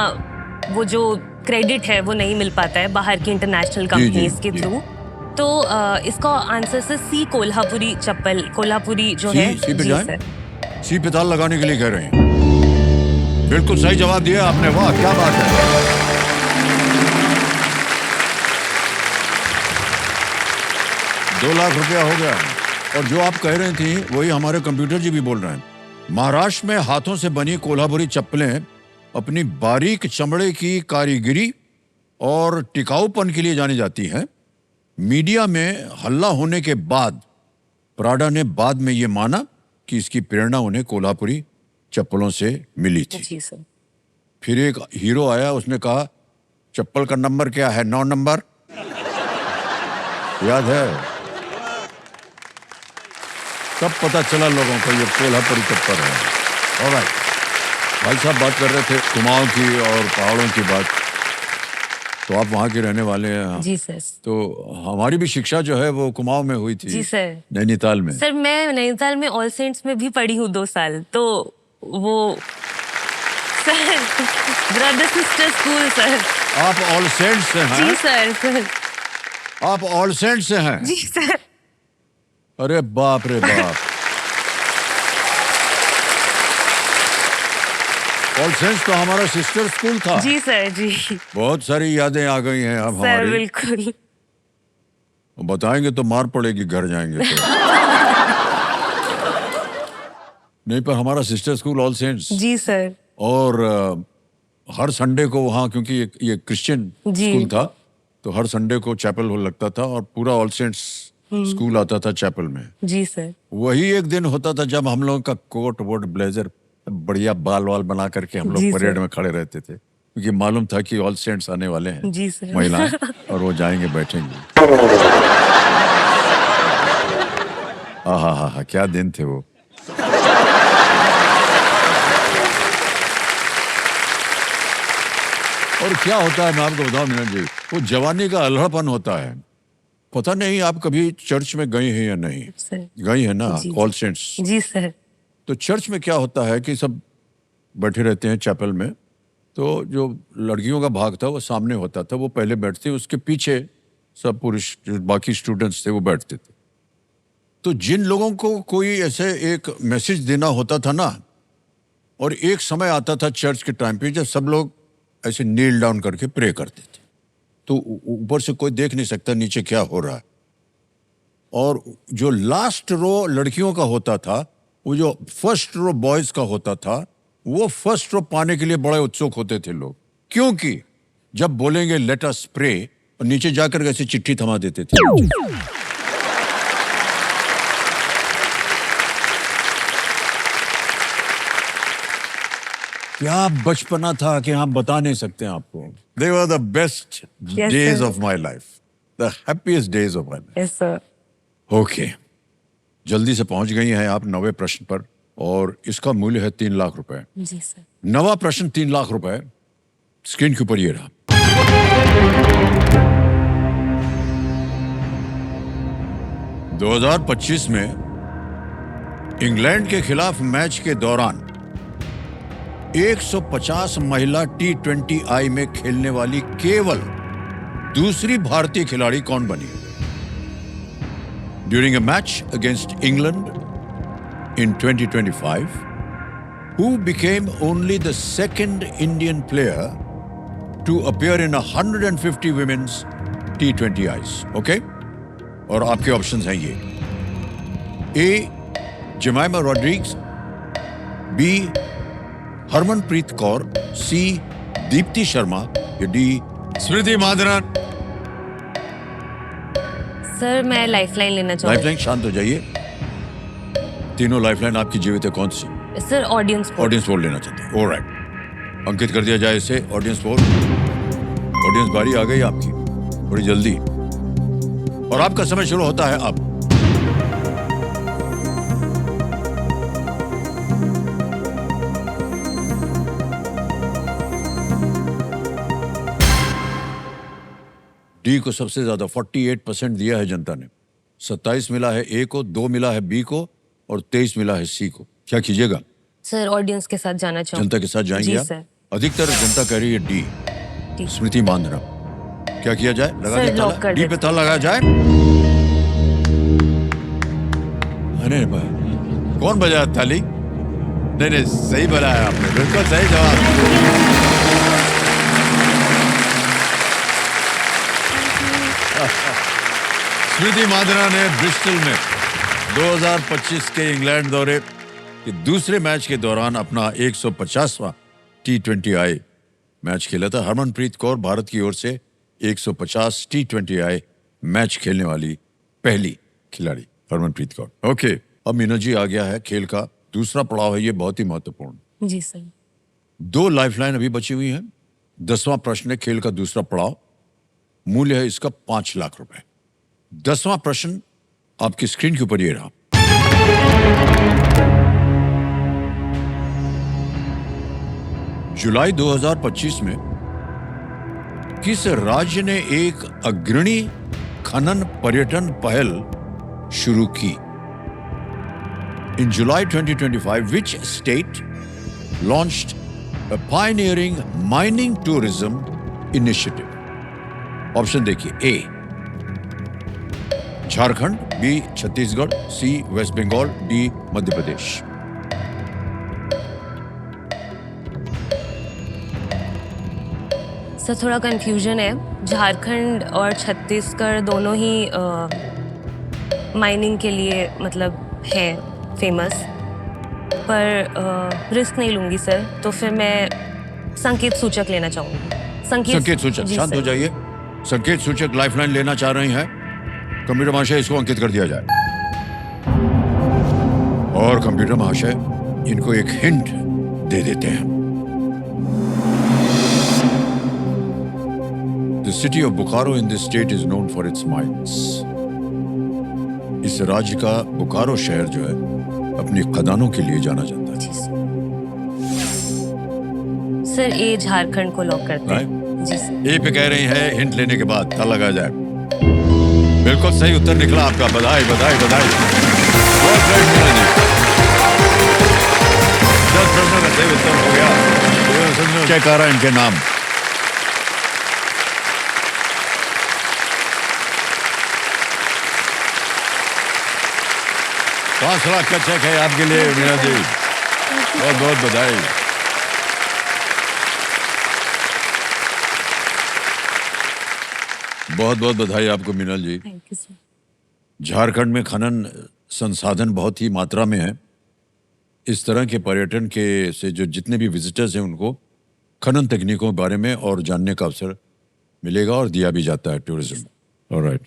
वो जो क्रेडिट है वो नहीं मिल पाता है बाहर की इंटरनेशनल कंपनीज के थ्रू। तो इसका आंसर सर सी कोल्हापुरी चप्पल, कोल्हापुरी जो है। सी पे जी जाएं? सर। सी पे ताल लगाने के लिए कह रहे हैं। बिल्कुल सही जवाब दिया आपने, वाह क्या बात है। 2 लाख रुपया हो गया। और जो आप कह रहे थी वही हमारे कंप्यूटर जी भी बोल रहे हैं। महाराष्ट्र में हाथों से बनी कोल्हापुरी चप्पलें अपनी बारीक चमड़े की कारीगरी और टिकाऊपन के लिए जानी जाती हैं। मीडिया में हल्ला होने के बाद प्राडा ने बाद में ये माना कि इसकी प्रेरणा उन्हें कोल्हापुरी चप्पलों से मिली थी। जी सर। फिर एक हीरो आया, उसने कहा चप्पल का नंबर क्या है? 9 नंबर। याद है? तब पता चला लोगों को ये कोल्हापुरी चप्पल है। ऑलराइट, भाई साहब बात कर रहे थे कुमाऊं की और पहाड़ों की बात, तो आप वहाँ के रहने वाले हैं। जी सर। तो हमारी भी शिक्षा जो है वो कुमाऊं में हुई थी। जी सर। नैनीताल में। सर मैं नैनीताल में ऑल सेंट्स में भी पढ़ी हूँ 2 साल। तो वो sir brother sister school sir. आप ऑल सेंट्स से हैं? जी सर। आप ऑल सेंट्स से हैं? जी सर। अरे बाप रे बाप। ऑल सेंट्स तो हमारा सिस्टर स्कूल था। जी सर। जी बहुत सारी यादें आ गई हैं अब सर। हमारी। बिल्कुल। बताएंगे तो मार पड़ेगी घर जाएंगे तो। नहीं, पर हमारा सिस्टर स्कूल ऑल सेंट्स। जी सर। और हर संडे को वहाँ, क्योंकि ये क्रिश्चियन स्कूल था, तो हर संडे को चैपल हो लगता था और पूरा ऑल सेंट्स स्कूल आता था चैपल में। जी सर। वही एक दिन होता था जब हम लोगों का कोट वोट ब्लेजर बढ़िया बाल वाल बना करके हम लोग जी परेड सर। में खड़े रहते थे, क्योंकि मालूम था कि ऑल सेंट्स आने वाले हैं। जी सर। महिलाएं, और वो जाएंगे बैठेंगे। हा क्या दिन थे वो। और क्या होता है मैं आपको बताऊं मीना जी, वो जवानी का अल्हड़पन होता है। पता नहीं आप कभी चर्च में गए हैं या नहीं? सर। गई है ना जी। All saints. जी सर। तो चर्च में क्या होता है कि सब बैठे रहते हैं चैपल में, तो जो लड़कियों का भाग था वो सामने होता था, वो पहले बैठते, उसके पीछे सब पुरुष जो बाकी स्टूडेंट्स थे वो बैठते थे। तो जिन लोगों को कोई ऐसे एक मैसेज देना होता था ना, और एक समय आता था चर्च के टाइम पे जब सब लोग ऐसे नील डाउन करके प्रे करते थे, तो ऊपर से कोई देख नहीं सकता नीचे क्या हो रहा है। और जो लास्ट रो लड़कियों का होता था, वो जो फर्स्ट रो बॉयज का होता था, वो फर्स्ट रो पाने के लिए बड़े उत्सुक होते थे लोग, क्योंकि जब बोलेंगे लेट अस प्रे, और नीचे जाकर ऐसे चिट्ठी थमा देते थे। क्या बचपना था कि हम बता नहीं सकते आपको। They were the best Yes, days sir. of my life, the happiest days of my life. Yes sir. Okay, जल्दी से पहुंच गई हैं आप 9वें प्रश्न पर, और इसका मूल्य है 3 लाख रुपए। जी सर। 9वां प्रश्न 3 लाख रुपए, स्क्रीन के ऊपर ये रहा। – 2025 में इंग्लैंड के खिलाफ मैच के दौरान 150 महिला T20I में खेलने वाली केवल दूसरी भारतीय खिलाड़ी कौन बनी? During a match against England in 2025, who became only the second Indian player to appear in 150 women's T20Is? Okay? और आपके ऑप्शंस हैं ये: A. जमाइमा Rodrigues, B. Harmanpreet Kaur, C. Deepti Sharma, या D. स्मृति माधरन। सर मैं लाइफलाइन लेना चाहूँगी। लाइफलाइन, शांत हो जाइए। तीनों लाइफलाइन आपकी जीवित है, कौन सी? Sir audience poll. Audience poll लेना चाहते हैं। ऑलराइट, अंकित कर दिया जाए इसे ऑडियंस पोल। ऑडियंस बारी आ गई आपकी, थोड़ी जल्दी, और आपका समय शुरू होता है अब। डी को सबसे ज्यादा 48% दिया है जनता ने। 27 मिला है ए को, 2 मिला है बी को और 23 मिला है सी को। क्या कीजिएगा? सर ऑडियंस के साथ जाना चाहूँ। जनता के साथ जाएंगे जी आप? सर। अधिकतर जनता कह रही है डी, डी। स्मृति मांधना। क्या किया जाए? लगा सर, दिया लॉक ताला? कर डी पे देते ताला लगाया जाए। अरे भाई, कौन बजाया ताली? नहीं नहीं, सही बजाया आपने, बिल्कुल सही जवाब। स्मृति मांधना ने ब्रिस्टल में 2025 के इंग्लैंड दौरे के दूसरे मैच के दौरान अपना 150वां T20I मैच खेला था। हरमनप्रीत कौर भारत की ओर से 150 T20I मैच खेलने वाली पहली खिलाड़ी, हरमनप्रीत कौर। ओके, अब मीना जी आ गया है खेल का दूसरा पड़ाव है, ये बहुत ही महत्वपूर्ण। जी सर। 2 लाइफलाइन अभी बची हुई हैं। 10वां प्रश्न है खेल का दूसरा पड़ाव, मूल्य है इसका 5 लाख रुपए। 10वां प्रश्न आपकी स्क्रीन के ऊपर ये रहा। जुलाई 2025 में किस राज्य ने एक अग्रणी खनन पर्यटन पहल शुरू की? इन जुलाई 2025, which state launched a pioneering mining tourism initiative? Option देखिए, ए झारखंड, बी छत्तीसगढ़, सी waste Bengal, D Madhya Pradesh. Sir थोड़ा कंफ्यूजन है। झारखंड और छत्तीसगढ़ दोनों ही माइनिंग के लिए मतलब है फेमस, पर रिस्क नहीं लूंगी सर, तो फिर मैं संकेत सूचक लेना चाहूंगी। संकेत सूचक, जी शांत सर। हो जाइए। संकेत सूचक लाइफलाइन लेना चाह रही हैं। कंप्यूटर महाशय इसको अंकित कर दिया जाए। और कंप्यूटर महाशय इनको एक हिंट दे देते हैं। The city of Bokaro in this state is known for its mines. इस राज्य का बोकारो शहर जो है अपनी खदानों के लिए जाना जाता है। जी सर, ए झारखंड को लॉक करते हैं। जी सर। ए पे कह रही है, हिंट लेने के बाद ताला लगा जाए। बिल्कुल सही उत्तर निकला आपका, बधाई बधाई बधाई। बहुत great मीना जी। 10 प्रश्नों का सही उत्तर हो गया। चेक आ रहा है इनके नाम। $5 लाख का चेक है आपके लिए मीना जी, बहुत बहुत बधाई। बहुत बहुत बधाई आपको Meenal ji. Thank you sir. Jharkhand में खनन संसाधन बहुत ही मात्रा में है। इस तरह के पर्यटन के से जो जितने भी विजिटर्स हैं उनको खनन तकनीकों के बारे में और जानने का अवसर मिलेगा और दिया भी जाता है टूरिज्म। ऑलराइट,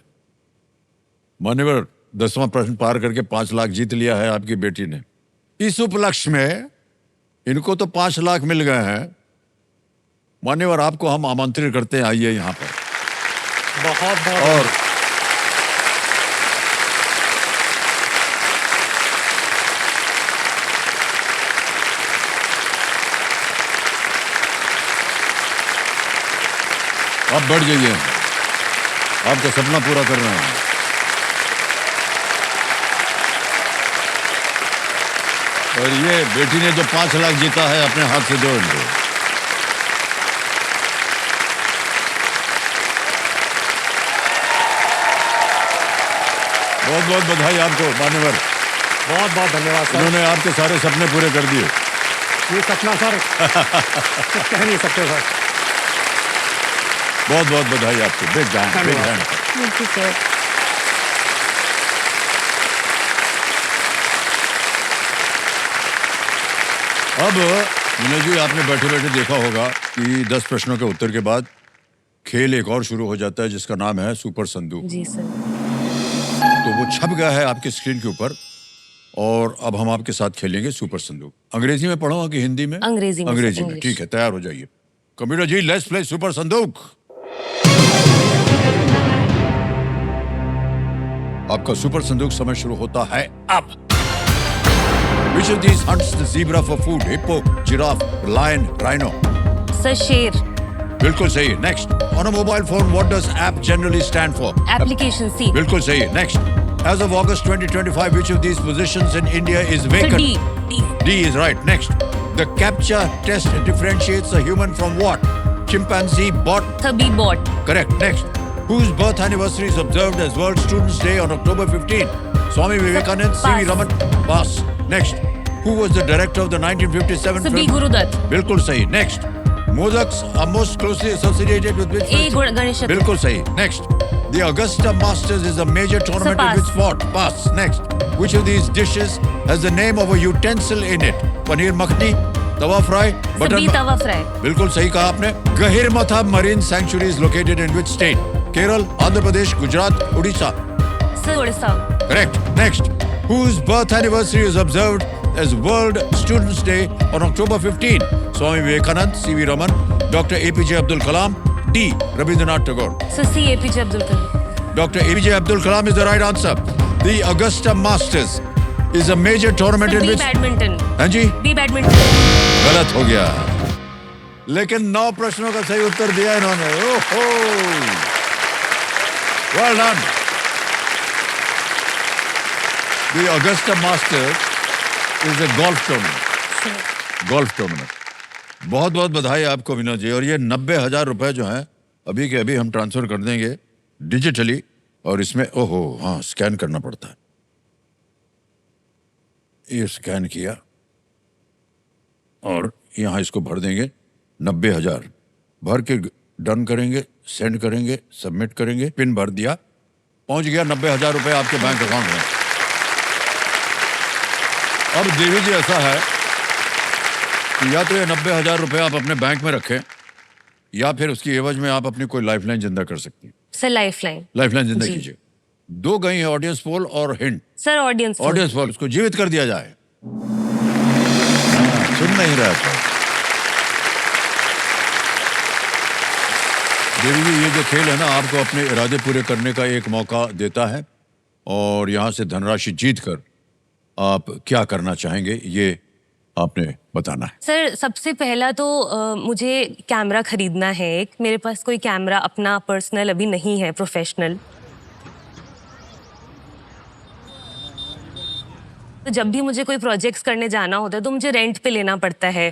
मान्यवर 10वां प्रश्न पार करके 5 लाख जीत लिया है आपकी बेटी ने। इस उपलक्ष्य में इनको तो 5 लाख मिल गए हैं। मान्यवर आपको हम आमंत्रित करते हैं, आइए यहाँ पर। बहुत बहुत और आप बढ़ जाइए, आपका सपना पूरा कर रहे हैं। और ये बेटी ने जो 5 लाख जीता है अपने हाथ से दो इनको। बहुत बहुत बधाई आपको मान्यवर, बहुत बहुत धन्यवाद सर। उन्होंने आपके सारे सपने पूरे कर दिए। ये सपना सर कुछ कह नहीं सकते सर। बहुत बहुत बधाई आपको। बिग हैंड, बिग धन्यवाद। हैंड। Thank you sir. अब मीना जी, आपने बैठे बैठे देखा होगा कि 10 प्रश्नों के उत्तर के बाद खेल एक और शुरू हो जाता है जिसका नाम है सुपर संदूक। जी सर। तो वो छप गया है आपकी स्क्रीन के ऊपर और अब हम आपके साथ खेलेंगे सुपर संदूक। अंग्रेजी में पढ़ो कि हिंदी में? अंग्रेजी में, अंग्रेजी सर, में। इंग्लिश। ठीक है, तैयार हो जाइए। Computer ji, let's play super संदूक। आपका सुपर संदूक समय शुरू होता है अब। Which of these hunts the zebra for food? Hippo, giraffe, lion, rhino? Sir शेर। बिल्कुल सही। Next. On a mobile phone, what does app generally stand for? Application C. बिल्कुल सही। Next. As of August 2025, which of these positions in India is sir vacant? D. D is right. Next. The CAPTCHA test differentiates a human from what? Chimpanzee, bot? Sir be bought. Correct. Next. Whose birth anniversary is observed as World Students' Day on October 15? Swami Vivekanand, C.V. Pass. Raman? Pass. Next. Who was the director of the 1957 sir B film? Guru Dutt. बिल्कुल सही। Next. Modaks are most closely associated with which A festival? Ganesh Chaturthi. बिल्कुल सही। Next. The Augusta Masters is a major tournament in pass. which sport? Pass. Next. Which of these dishes has the name of a utensil in it? Paneer makhni, tawa fry, sir butter. बी तवा fry. बिल्कुल सही कहा आपने। Gahirmatha Marine Sanctuary is located in which state? Kerala, Andhra Pradesh, Gujarat, Odisha. Sir Orissa. Correct. Next. Whose birth anniversary is observed as World Students' Day on October 15? Swami Vivekanand, C.V. Raman, Dr. APJ Abdul Kalam, D. Rabindranath Tagore. Sir C APJ Abdul Kalam. Dr. APJ Abdul Kalam is the right answer. The Augusta Masters is a major tournament sir in B which... badminton. हाँ जी, B badminton. गलत हो गया। लेकिन 9 प्रश्नों का सही उत्तर दिया इन्होंने। ओहो, well done. The Augusta Masters is a golf tournament. golf tournament. बहुत बहुत बधाई आपको विनोद जी। और ये 90,000 रुपए जो हैं अभी के अभी हम ट्रांसफर कर देंगे डिजिटली। और इसमें ओहो हाँ, स्कैन करना पड़ता है। ये स्कैन किया और यहाँ इसको भर देंगे। 90,000 भर के डन करेंगे, सेंड करेंगे, सबमिट करेंगे, पिन भर दिया, पहुंच गया 90,000 रुपए आपके बैंक अकाउंट में। अब देवी जी ऐसा है कि या तो ये 90,000 रुपए आप अपने बैंक में रखें या फिर उसकी एवज में आप अपनी कोई लाइफलाइन जिंदा कर सकती हैं। Sir lifeline. लाइफलाइन जिंदा जी। कीजिए। 2 गई है, ऑडियंस पोल और hint. Sir audience. Audience poll, उसको जीवित कर दिया जाए। सुन नहीं रहा था। देवी जी, ये जो खेल है ना, आपको अपने इरादे पूरे करने का एक मौका देता है और यहाँ से धनराशि जीत कर आप क्या करना चाहेंगे ये आपने बताना है। सर सबसे पहला तो मुझे कैमरा खरीदना है एक। मेरे पास कोई कैमरा अपना पर्सनल अभी नहीं है, प्रोफेशनल। तो जब भी मुझे कोई प्रोजेक्ट्स करने जाना होता है तो मुझे रेंट पे लेना पड़ता है।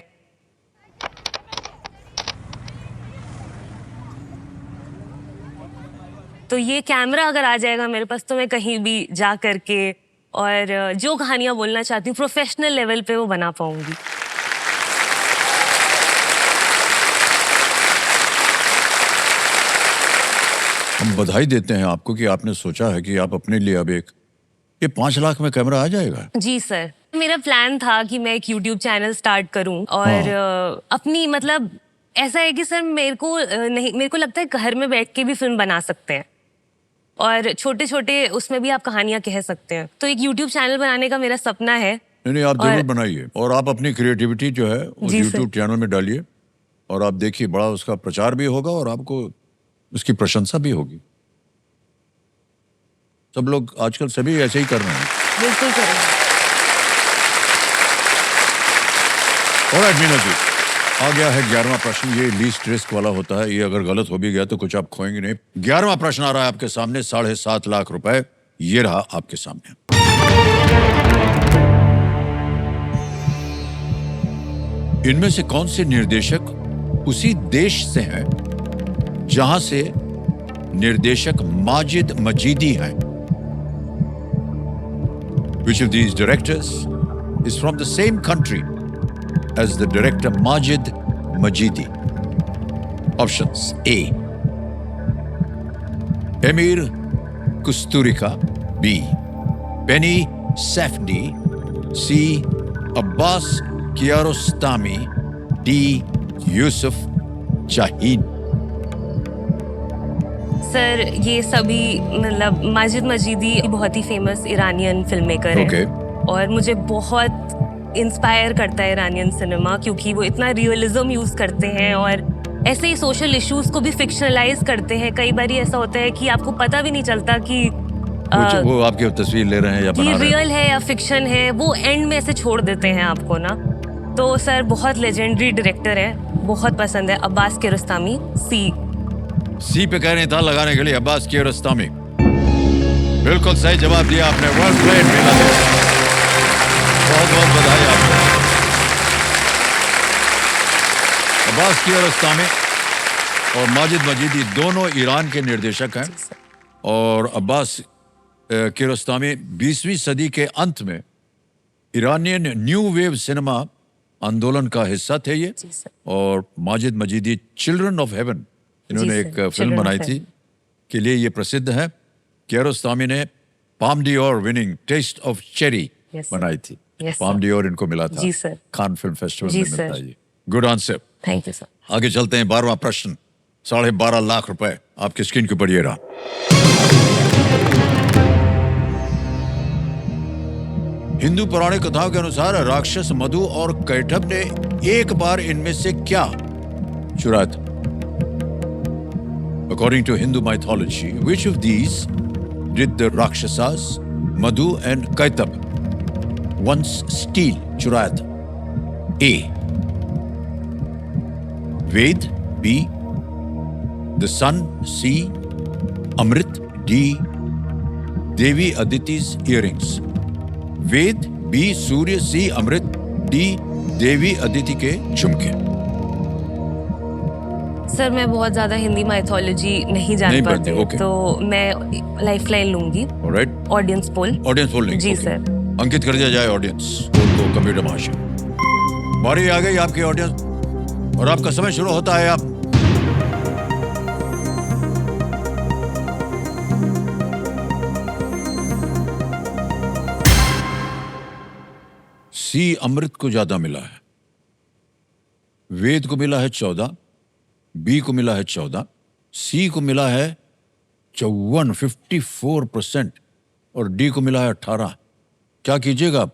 तो ये कैमरा अगर आ जाएगा मेरे पास तो मैं कहीं भी जा करके और जो कहानियां बोलना चाहती हूँ प्रोफेशनल लेवल पे वो बना पाऊंगी। हम बधाई देते हैं आपको कि आपने सोचा है कि आप अपने लिए अब एक ये 5 लाख में कैमरा आ जाएगा। जी सर, मेरा प्लान था कि मैं एक यूट्यूब चैनल स्टार्ट करूं और अपनी मतलब ऐसा है कि सर मेरे को लगता है घर में बैठ के भी फिल्म बना सकते हैं और छोटे छोटे उसमें भी आप कहानियां कह सकते हैं। तो एक यूट्यूब चैनल बनाने का मेरा सपना है। नहीं, आप जरूर बनाइए और आप अपनी क्रिएटिविटी जो है उस जी सर। यूट्यूब चैनल में डालिए और आप देखिए बड़ा उसका प्रचार भी होगा और आपको उसकी प्रशंसा भी होगी। सब लोग आजकल सभी ऐसे ही कर रहे हैं। बिल्कुल करेंगे। ऑलराइट मीना जी, आ गया है 11वां प्रश्न। ये लीस्ट रिस्क वाला होता है। ये अगर गलत हो भी गया तो कुछ आप खोएंगे नहीं। 11वां प्रश्न आ रहा है आपके सामने, 7.5 लाख रुपए। ये रहा आपके सामने। इनमें से कौन से निर्देशक उसी देश से हैं जहां से निर्देशक माजिद मजीदी हैं? Which of these directors is from the same country as the director Majid Majidi? Options: A. Emir Kusturica, B. Penny Safdie, C. Abbas Kiarostami, D. Yusuf Jahin. Sir ये सभी मतलब माजिद मजीदी बहुत ही famous Iranian film maker Okay. है और मुझे बहुत inspire करता है ईरानियन सिनेमा, क्योंकि वो इतना रियलिज्म यूज़ करते हैं और ऐसे ही सोशल इश्यूज को भी फिक्शनलाइज करते हैं। कई बार ऐसा होता है कि आपको पता भी नहीं चलता कि वो आपकी तस्वीर ले रहे हैं या कि बना रहे हैं। रियल है या फिक्शन है, वो एंड में ऐसे छोड़ देते हैं आपको ना। तो सर बहुत लेजेंडरी डायरेक्टर है, बहुत पसंद है। अब्बास कियारोस्तामी। सी पे कह रहे था लगाने के लिए अब्बास कियारोस्तामी। बिल्कुल सही जवाब दिया आपने। वेल प्लेड मीनल जी, बहुत बहुत बधाई आपको। अब्बास कियारोस्तामी और माजिद मजीदी दोनों ईरान के निर्देशक हैं और अब्बास कियारोस्तामी 20वीं सदी के अंत में ईरानियन न्यू वेव सिनेमा आंदोलन का हिस्सा थे ये। और Majid Majidi children of haven इन्होंने एक फिल्म बनाई थी के लिए ये प्रसिद्ध है। कियारोस्तामी ने Palme d'Or winning Taste of Cherry बनाई थी। पाम डियोर इनको मिला था कान फिल्म फेस्टिवल में मिलता है ये। Good answer, thank you sir. आगे चलते हैं। 12वां प्रश्न, 12.5 लाख रुपए आपकी स्क्रीन के ऊपर ये रहा। हिंदू पौराणिक कथाओं के अनुसार राक्षस मधु और कैटभ ने एक बार इनमें से क्या चुराया था? According to Hindu mythology, which of these did the Rakshasas, Madhu and Kaitab once steal? चुराया था? A. Ved. B. The sun. C. Amrit. D. Devi Aditi's earrings. Veda, B Surya, C Amrit, D देवी अदिति के झुमके। Sir मैं बहुत ज्यादा Hindi mythology नहीं जान पाती, okay. तो मैं लाइफलाइन लूंगी। Alright, audience poll. ऑडियंस पोल लेंगे। जी okay. सर। अंकित कर दिया जाए ऑडियंस पोल को कंप्यूटर महाशय। बारी आ गई आपकी ऑडियंस और आपका समय शुरू होता है। आप सी अमृत को ज्यादा मिला है, वेद को मिला है 14, बी को मिला है 14, सी को मिला है 54% और डी को मिला है 18। क्या कीजिएगा आप?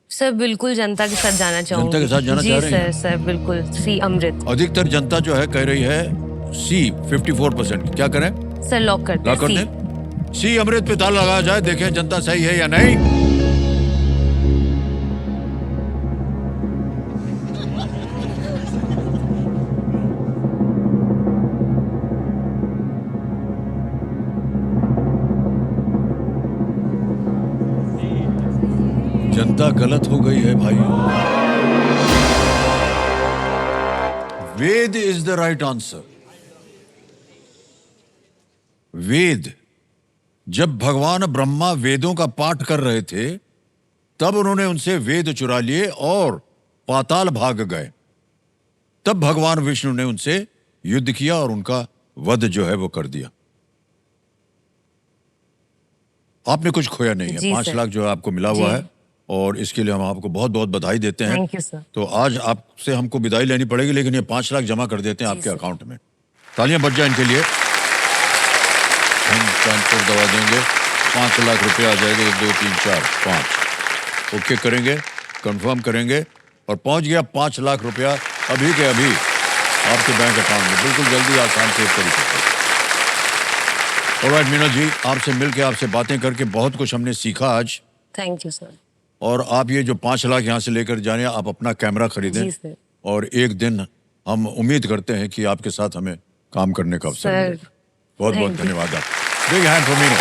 सर बिल्कुल जनता के साथ जाना चाहूंगी। जनता के साथ जाना चाह रहे हैं? जी सर बिल्कुल सी अमृत। अधिकतर जनता जो है कह रही है सी 54%। क्या करें? सर लॉक कर दें। सी अमृत पे ताला लगाया जाए, देखें जनता सही है या नहीं। जनता गलत हो गई है भाई। वेद इज द राइट आंसर। वेद, जब भगवान ब्रह्मा वेदों का पाठ कर रहे थे तब उन्होंने उनसे वेद चुरा लिए और पाताल भाग गए। तब भगवान विष्णु ने उनसे युद्ध किया और उनका वध जो है वो कर दिया। आपने कुछ खोया नहीं है। 5 लाख जो है आपको मिला हुआ है और इसके लिए हम आपको बहुत बहुत बधाई देते हैं। Thank you sir. तो आज आपसे हमको विदाई लेनी पड़ेगी, लेकिन ये 5 लाख जमा कर देते हैं आपके अकाउंट में। तालियां बज जाए इनके लिए। हम कानपुर दवा देंगे, 5 लाख रुपए आ जाएगा। 1 2 3 4 5 ओके करेंगे, कंफर्म करेंगे और पहुंच गया 5 लाख रुपया अभी के अभी आपके बैंक अकाउंट में, बिल्कुल जल्दी आसान से तरीके से। ऑलराइट मीना जी, आपसे मिलकर आपसे बातें करके बहुत कुछ हमने सीखा आज। Thank you sir. और आप ये जो 5 लाख यहाँ से लेकर जाने, आप अपना कैमरा खरीदें और एक दिन हम उम्मीद करते हैं कि आपके साथ हमें काम करने का अवसर मिले। बहुत बहुत धन्यवाद। आप big hand for Meena.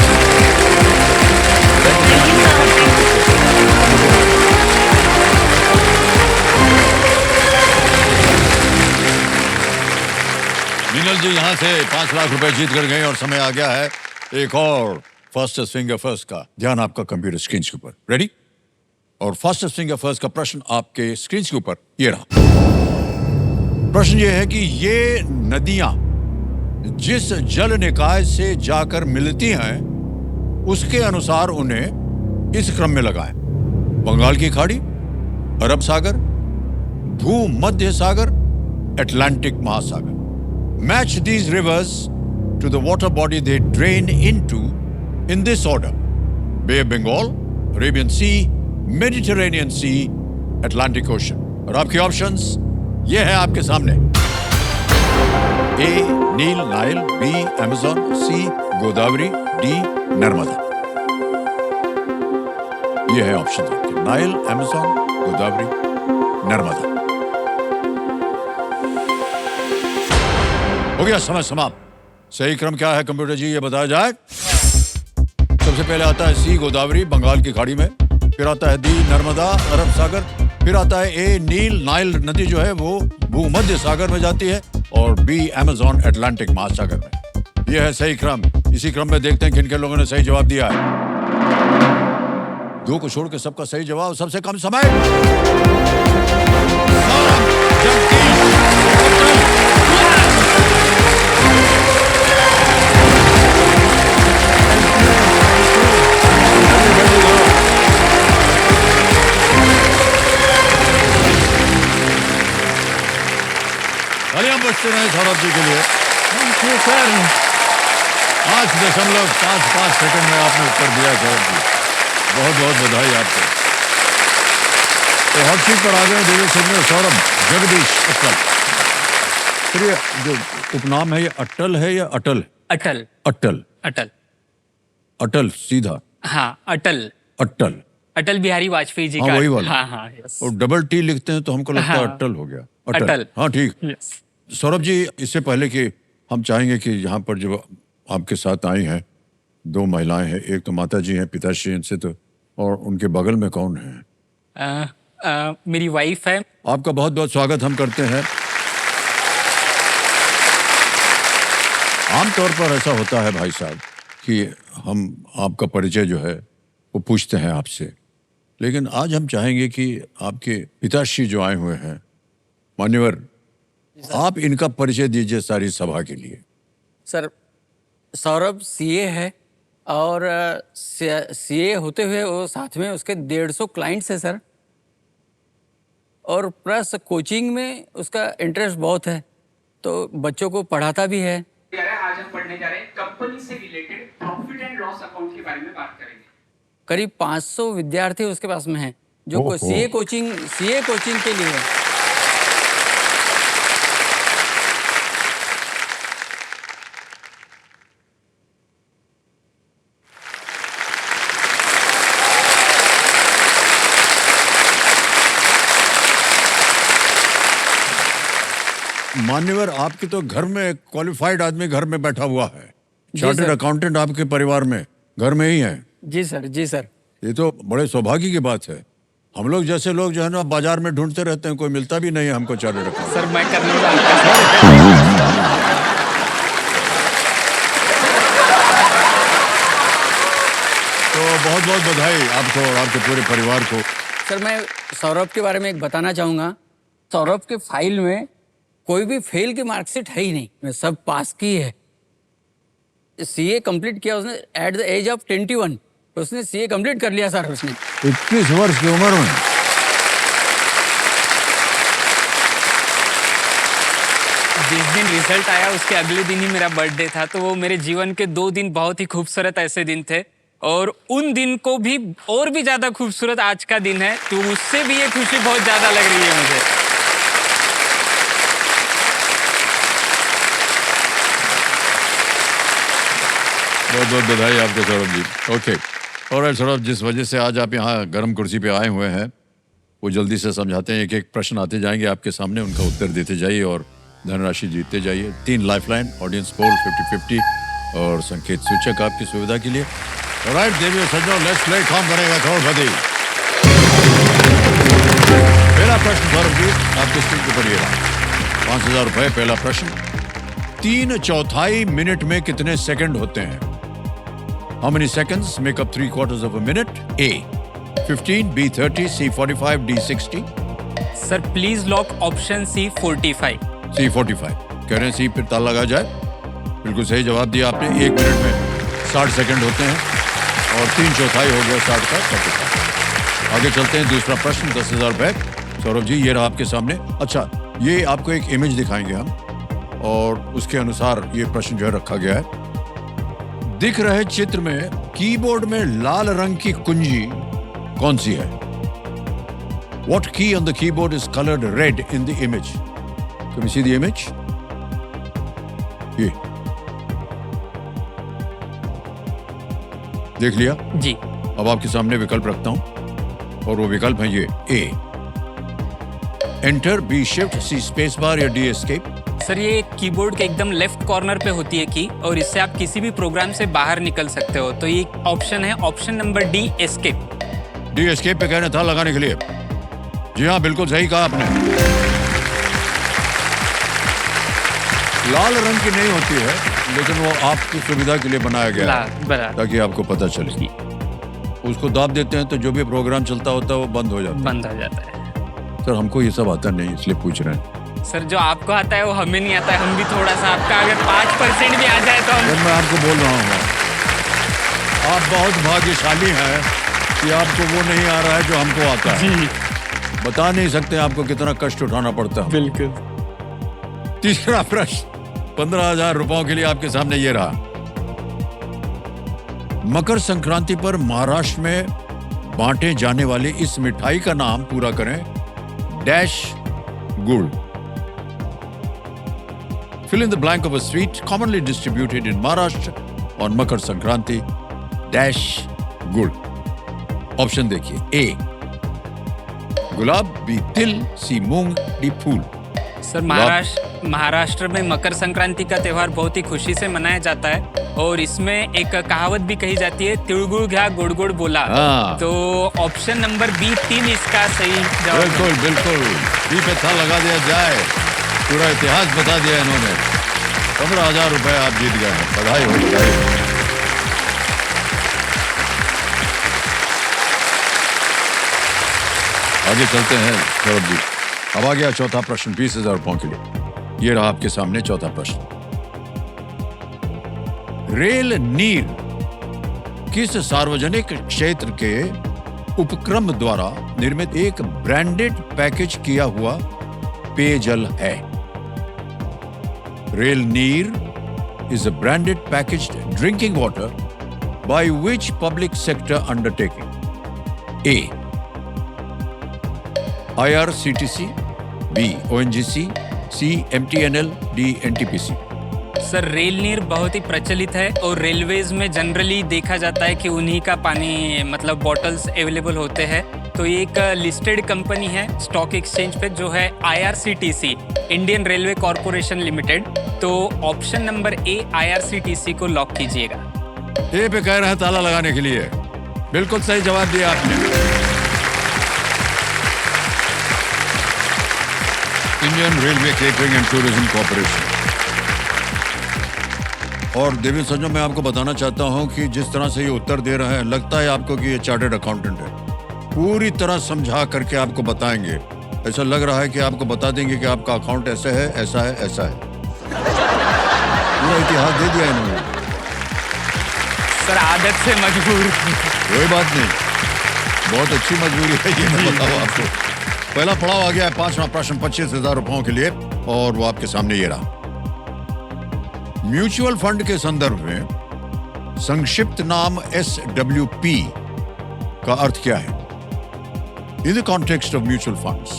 Meenal ji यहाँ से 5 लाख रुपए जीत कर गए और समय आ गया है एक और फास्टेस्ट फिंगर फर्स्ट का। ध्यान आपका कंप्यूटर स्क्रीन के ऊपर। रेडी? और फास्टेस्ट फिंगर फर्स्ट का प्रश्न आपके स्क्रीन के ऊपर ये रहा। प्रश्न ये है कि ये नदियां जिस जल निकाय से जाकर मिलती हैं उसके अनुसार उन्हें इस क्रम में लगाएं। बंगाल की खाड़ी, अरब सागर, भूमध्य सागर, अटलांटिक महासागर। Match these rivers to the water body they drain into in this order: Bay of Bengal, Arabian Sea, Mediterranean Sea, Atlantic Ocean. और आपके ऑप्शंस ये है आपके सामने। ए नील Nile, B Amazon, C Godavari, D Narmada. ये है ऑप्शन आपके, नाइल, अमेज़न, गोदावरी, नर्मदा। हो गया समय समाप्त। सही क्रम क्या है कंप्यूटर जी, ये बताया जाए। सबसे पहले आता है सी गोदावरी, बंगाल की खाड़ी में। फिर आता है डी नर्मदा, अरब सागर। फिर आता है ए नील नाइल नदी जो है वो भूमध्य सागर में जाती है। और बी अमेज़न, अटलांटिक महासागर में। यह है सही क्रम। इसी क्रम में देखते हैं किन किन लोगों ने सही जवाब दिया है। दो को छोड़ के सबका सही जवाब। सबसे कम समय हम बचते रहे सौरभ जी के लिए। सर 5.55 सेकंड में आपने उत्तर दिया सौरभ जी, बहुत बहुत बधाई आपको। तो हॉट सीट पर आ गए देवी सिंह सौरभ जगदीश अटल। फिर ये जो उपनाम है ये अटल है या अटल? अटल अटल अटल अटल सीधा हाँ अटल अटल अटल बिहारी वाजपेयी जी हाँ, का वही वाला। हाँ हाँ यस और डबल टी लिखते हैं तो हमको लगता है हाँ। अटल हो गया। अटल। हाँ ठीक। यस सौरभ जी, इससे पहले कि हम चाहेंगे कि यहाँ पर जो आपके साथ आई हैं दो महिलाएं हैं, एक तो माता जी हैं, पिताश्री इनसे तो, और उनके बगल में कौन है? मेरी वाइफ है। आपका बहुत बहुत स्वागत हम करते हैं। आमतौर पर ऐसा होता है भाई साहब कि हम आपका परिचय जो है वो पूछते हैं आपसे, लेकिन आज हम चाहेंगे कि आपके पिताश्री जो आए हुए हैं, मान्यवर, आप इनका परिचय दीजिए सारी सभा के लिए। सर सौरभ सीए है और सीए होते हुए वो साथ में उसके 150 क्लाइंट्स है सर, और प्लस कोचिंग में उसका इंटरेस्ट बहुत है, तो बच्चों को पढ़ाता भी है। आज हम पढ़ने जा रहे हैं कंपनी से related profit and loss account के बारे में बात करेंगे। करीब 500 विद्यार्थी उसके पास में हैं जो ओहो। सीए कोचिंग के लिए है। मान्यवर, आपके तो घर में क्वालिफाइड आदमी घर में बैठा हुआ है, जी चार्टर्ड सर। अकाउंटेंट आपके परिवार में घर में ही है। जी सर ये तो बड़े सौभाग्य की बात है। हम लोग जैसे लोग जो है ना बाजार में ढूंढते रहते हैं, कोई मिलता भी नहीं है हमको चार्टर्ड अकाउंटेंट। सर मैं करने वाला तो बहुत बहुत बधाई आपको और आपके पूरे परिवार को। सर मैं सौरभ के बारे में एक बताना चाहूँगा। सौरभ के फाइल में कोई भी फेल की मार्कशीट है ही नहीं, मैं सब पास की है। सीए कंप्लीट किया उसने एट द एज ऑफ 21, उसने सीए कंप्लीट कर लिया सर उसने। 21 वर्ष की उम्र में। जिस दिन रिजल्ट आया उसके अगले दिन ही मेरा बर्थडे था, तो वो मेरे जीवन के 2 दिन बहुत ही खूबसूरत ऐसे दिन थे, और उन दिन को भी और भी ज़्यादा खूबसूरत आज का दिन है, तो उससे भी ये खुशी बहुत ज़्यादा लग रही है मुझे। बहुत बहुत बधाई आपको सौरभ जी। ओके, और सौरभ, जिस वजह से आज आप यहाँ गर्म कुर्सी पे आए हुए हैं वो जल्दी से समझाते हैं। एक एक प्रश्न आते जाएंगे आपके सामने, उनका उत्तर देते जाइए और धनराशि जीतते जाइए। 3 लाइफलाइन, ऑडियंस पोल 50-50 और संकेत सूचक आपकी सुविधा के लिए। ऑलराइट देवी सज्जनों, लेट्स प्ले काम करेगा करोड़पति। पहला प्रश्न सौरभ जी आपके स्क्रीन पे पढ़िएगा। 5,000 रुपए। पहला प्रश्न, 3/4 मिनट में कितने सेकंड होते हैं? How many seconds make up 3/4 of a minute? A 15, B 30, C 45, D 60, sir please lock option C 45। C 45। कह रहे हैं सी पे ताला लगा जाए। बिल्कुल सही जवाब दिया आपने। 1 मिनट में 60 सेकंड होते हैं और 3/4 हो गया 60 का 45। आगे चलते हैं। दूसरा प्रश्न, 10,000 रुपए। सौरभ जी ये रहा आपके सामने। अच्छा, ये आपको एक इमेज दिखाएंगे हम और उसके अनुसार ये प्रश्न जो है रखा गया है। दिख रहे चित्र में कीबोर्ड में लाल रंग की कुंजी कौन सी है? What key on the keyboard is colored red in the image? Can we see the image? ये देख लिया? जी अब आपके सामने विकल्प रखता हूं और वो विकल्प है ये A enter, B shift, C space bar या D एस्केप। सर ये कीबोर्ड के एकदम लेफ्ट कॉर्नर पे होती है की और इससे आप किसी भी प्रोग्राम से बाहर निकल सकते हो। तो ये ऑप्शन है option number D escape. D escape पे कहना था लगाने के लिए। जी हाँ, बिल्कुल सही कहा आपने। लाल रंग की नहीं होती है, लेकिन वो आपकी सुविधा के लिए बनाया गया है बराबर ताकि आपको पता चले। उसको दाब देते हैं तो जो भी प्रोग्राम चलता होता है वो बंद हो जाता है। बंद हो जाता है। सर हमको ये सब आता नहीं, इसलिए पूछ रहे हैं। सर जो आपको आता है वो हमें नहीं आता है। हम भी थोड़ा सा आपका अगर 5% भी आ जाए तो हम सर मैं आपको बोल रहा हूँ, आप बहुत भाग्यशाली हैं कि आपको वो नहीं आ रहा है जो हमको आता है। जी बता नहीं सकते आपको कितना कष्ट उठाना पड़ता है। बिल्कुल। तीसरा प्रश्न 15,000 रुपयों के लिए आपके सामने ये रहा। मकर संक्रांति पर महाराष्ट्र में बांटे जाने वाली इस मिठाई का नाम पूरा करें। डैश गुड़। Fill in the blank of a sweet commonly distributed in Maharashtra on Makar Sankranti. Dash गुड़। ऑप्शन देखिए। A गुलाब, B तिल, C मूंग, D फूल। सर महाराष्ट्र में मकर संक्रांति का त्योहार बहुत ही खुशी से मनाया जाता है और इसमें एक कहावत भी कही जाती है, तिलगुड़ घ्या गुड़ गुड़ बोला। हाँ। तो ऑप्शन नंबर बी 3 इसका सही जवाब। बिल्कुल बिल्कुल, बी पे था लगा दिया जाए। पूरा इतिहास बता दिया इन्होंने। 15,000 रुपए आप जीत गए हैं। बधाई हो, बधाई हो। आगे चलते हैं सौरभ जी। अब आ गया चौथा प्रश्न 20,000 रुपयों के लिए। ये रहा आपके सामने चौथा प्रश्न। रेल नीर किस सार्वजनिक क्षेत्र के उपक्रम द्वारा निर्मित एक ब्रांडेड पैकेज किया हुआ पेयजल है? रेल नीर is a branded packaged drinking water by which public sector undertaking? A IRCTC, B ONGC, C MTNL, D NTPC। Sir rail नीर बहुत ही प्रचलित है और रेलवेज में जनरली देखा जाता है कि उन्हीं का पानी मतलब बॉटल्स अवेलेबल होते हैं। तो ये एक लिस्टेड कंपनी है स्टॉक एक्सचेंज पे जो है IRCTC, Indian railway corporation limited. तो ऑप्शन नंबर ए IRCTC को लॉक कीजिएगा। ए पे कह रहे हैं ताला लगाने के लिए। बिल्कुल सही जवाब दिया आपने। Indian railway catering and tourism corporation. और देवी संजय, मैं आपको बताना चाहता हूं कि जिस तरह से ये उत्तर दे रहे हैं, लगता है आपको कि ये चार्टर्ड अकाउंटेंट है। पूरी तरह समझा करके आपको बताएंगे। ऐसा लग रहा है कि आपको बता देंगे कि आपका अकाउंट ऐसा है, ऐसा है, ऐसा है। पूरा इतिहास दे दिया इन्होंने। सर आदत से मजबूर। कोई बात नहीं, बहुत अच्छी मजबूरी है ये, मैं बताऊं आपको। पहला पड़ाव आ गया है, 5वां प्रश्न 25,000 रुपयों के लिए और वो आपके सामने ये रहा। म्यूचुअल फंड के संदर्भ में संक्षिप्त नाम SWP का अर्थ क्या है? In the context of mutual funds,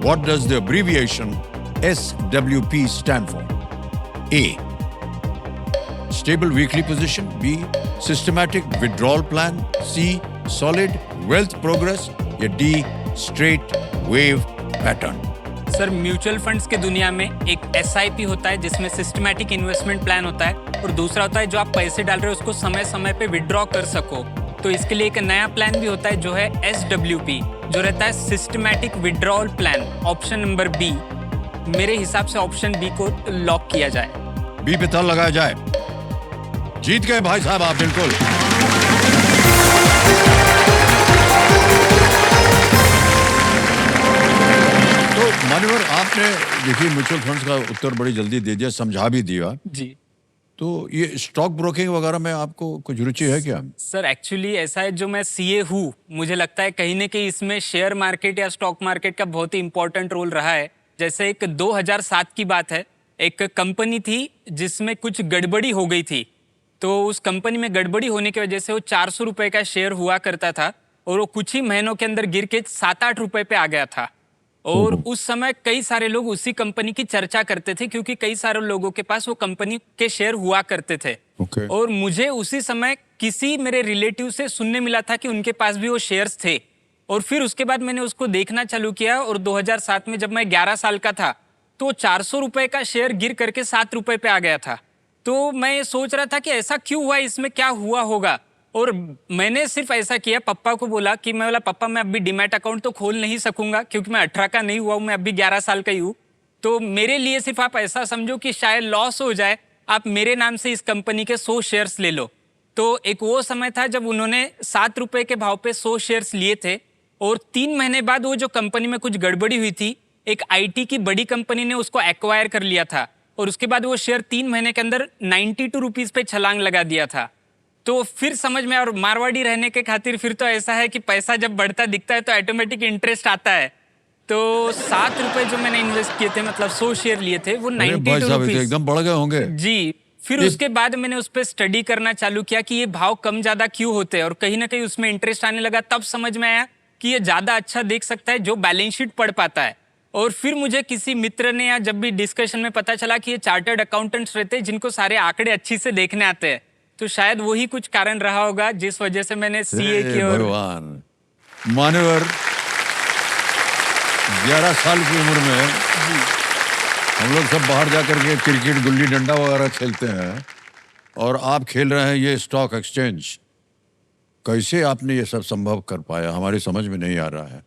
what does the abbreviation SWP stand for? A stable weekly position, B systematic withdrawal plan, C solid wealth progress या D straight wave pattern। Sir mutual funds के दुनिया में एक SIP होता है जिसमें systematic investment plan होता है और दूसरा होता है जो आप पैसे डाल रहे हो उसको समय समय पे विड्रॉ कर सको। तो इसके लिए एक नया प्लान भी होता है जो है SWP, जो रहता है systematic withdrawal plan. Option number B, मेरे हिसाब से ऑप्शन बी को लॉक किया जाए। बी पे ताला लगाया जाए। जीत गए भाई साहब आप, बिल्कुल। तो मान्यवर, आपने देखिए म्यूचुअल फंड्स का उत्तर बड़ी जल्दी दे दिया, समझा भी दिया। जी तो ये स्टॉक ब्रोकिंग वगैरह में आपको कुछ रुचि है क्या? सर एक्चुअली ऐसा है, जो मैं CA हूँ, मुझे लगता है कहीं ना कहीं इसमें शेयर मार्केट या स्टॉक मार्केट का बहुत ही इंपॉर्टेंट रोल रहा है। जैसे एक 2007 की बात है, एक कंपनी थी जिसमें कुछ गड़बड़ी हो गई थी। तो उस कंपनी में गड़बड़ी होने की वजह से वो 400 रुपये का शेयर हुआ करता था और वो कुछ ही महीनों के अंदर गिर के 7-8 रुपए पे आ गया था। और उस समय कई सारे लोग उसी कंपनी की चर्चा करते थे क्योंकि कई सारे लोगों के पास वो कंपनी के शेयर हुआ करते थे। Okay. और मुझे उसी समय किसी मेरे रिलेटिव से सुनने मिला था कि उनके पास भी वो शेयर्स थे। और फिर उसके बाद मैंने उसको देखना चालू किया और 2007 में जब मैं 11 साल का था तो 400 रुपए का शेयर गिर करके 7 रुपए पे आ गया था। तो मैं ये सोच रहा था कि ऐसा क्यों हुआ, इसमें क्या हुआ होगा। और मैंने सिर्फ ऐसा किया, पापा को बोला कि मैं बोला पापा मैं अभी डीमैट अकाउंट तो खोल नहीं सकूंगा क्योंकि मैं 18 का नहीं हुआ हूँ, मैं अभी 11 साल का ही हूँ। तो मेरे लिए सिर्फ आप ऐसा समझो कि शायद लॉस हो जाए, आप मेरे नाम से इस कंपनी के 100 शेयर्स ले लो। तो एक वो समय था जब उन्होंने 7 रुपए के भाव पे 100 शेयर्स लिए थे। और 3 महीने बाद वो जो कंपनी में कुछ गड़बड़ी हुई थी, एक आईटी की बड़ी कंपनी ने उसको एक्वायर कर लिया था और उसके बाद वो शेयर 3 महीने के अंदर 92 रुपीज पे छलांग लगा दिया था। तो फिर समझ में, और मारवाड़ी रहने के खातिर फिर तो ऐसा है कि पैसा जब बढ़ता दिखता है तो ऑटोमेटिक इंटरेस्ट आता है। तो 7 रुपए जो मैंने इन्वेस्ट किए थे, मतलब 100 शेयर लिए थे, वो अरे भाई 92 साहब, ये तो रुपीज एकदम बढ़ गए होंगे। जी। फिर उसके बाद मैंने उस पर स्टडी करना चालू किया कि ये भाव कम ज्यादा क्यों होते हैं और कहीं ना कहीं उसमें इंटरेस्ट आने लगा। तब समझ में आया कि ये ज्यादा अच्छा देख सकता है जो बैलेंस शीट पढ़ पाता है। और फिर मुझे किसी मित्र ने या जब भी डिस्कशन में पता चला कि ये चार्टर्ड अकाउंटेंट्स रहते हैं जिनको सारे आंकड़े अच्छी से देखने आते हैं। तो शायद वही कुछ कारण रहा होगा जिस वजह से मैंने सीए की और भगवान। मान्यवर, 11 साल की उम्र में हम लोग सब बाहर जाकर के क्रिकेट, गुल्ली डंडा वगैरह खेलते हैं और आप खेल रहे हैं ये स्टॉक एक्सचेंज। कैसे आपने ये सब संभव कर पाया, हमारी समझ में नहीं आ रहा है।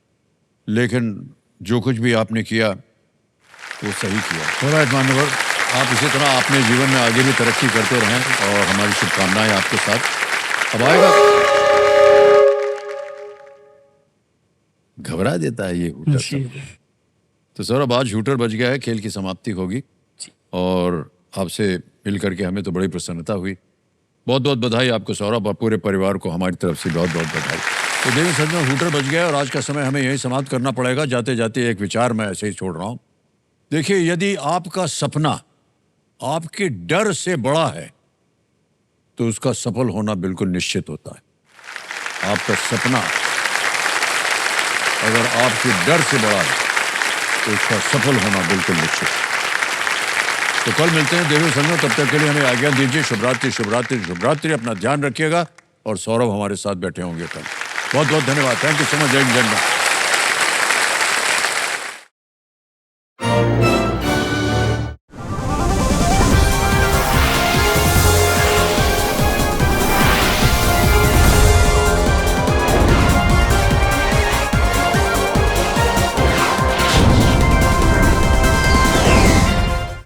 लेकिन जो कुछ भी आपने किया वो सही किया। ऑलराइट मान्यवर, आप इसी तरह अपने जीवन में आगे भी तरक्की करते रहें और हमारी शुभकामनाएं आपके साथ। अब आएगा, घबरा देता है ये हूटर सब। तो सौरभ, आज हूटर बज गया है, खेल की समाप्ति होगी और आपसे मिल करके हमें तो बड़ी प्रसन्नता हुई। बहुत बहुत बधाई आपको सौरभ और पूरे परिवार को हमारी तरफ से बहुत बहुत बधाई। तो देवी सज्जनों, हूटर बज गया और आज का समय हमें यही समाप्त करना पड़ेगा। जाते जाते एक विचार मैं ऐसे ही छोड़ रहा हूँ। देखिए, यदि आपका सपना आपके डर से बड़ा है तो उसका सफल होना बिल्कुल निश्चित होता है। आपका सपना अगर आपके डर से बड़ा है तो उसका सफल होना बिल्कुल निश्चित है। तो कल मिलते हैं देवी संगम, तब तक के लिए हमें आज्ञा दीजिए। शुभ रात्रि, शुभ रात्रि, शुभ रात्रि। अपना ध्यान रखिएगा और सौरभ हमारे साथ बैठे होंगे कल। बहुत बहुत धन्यवाद। Thank you so much. जय हिंद, जय भारत।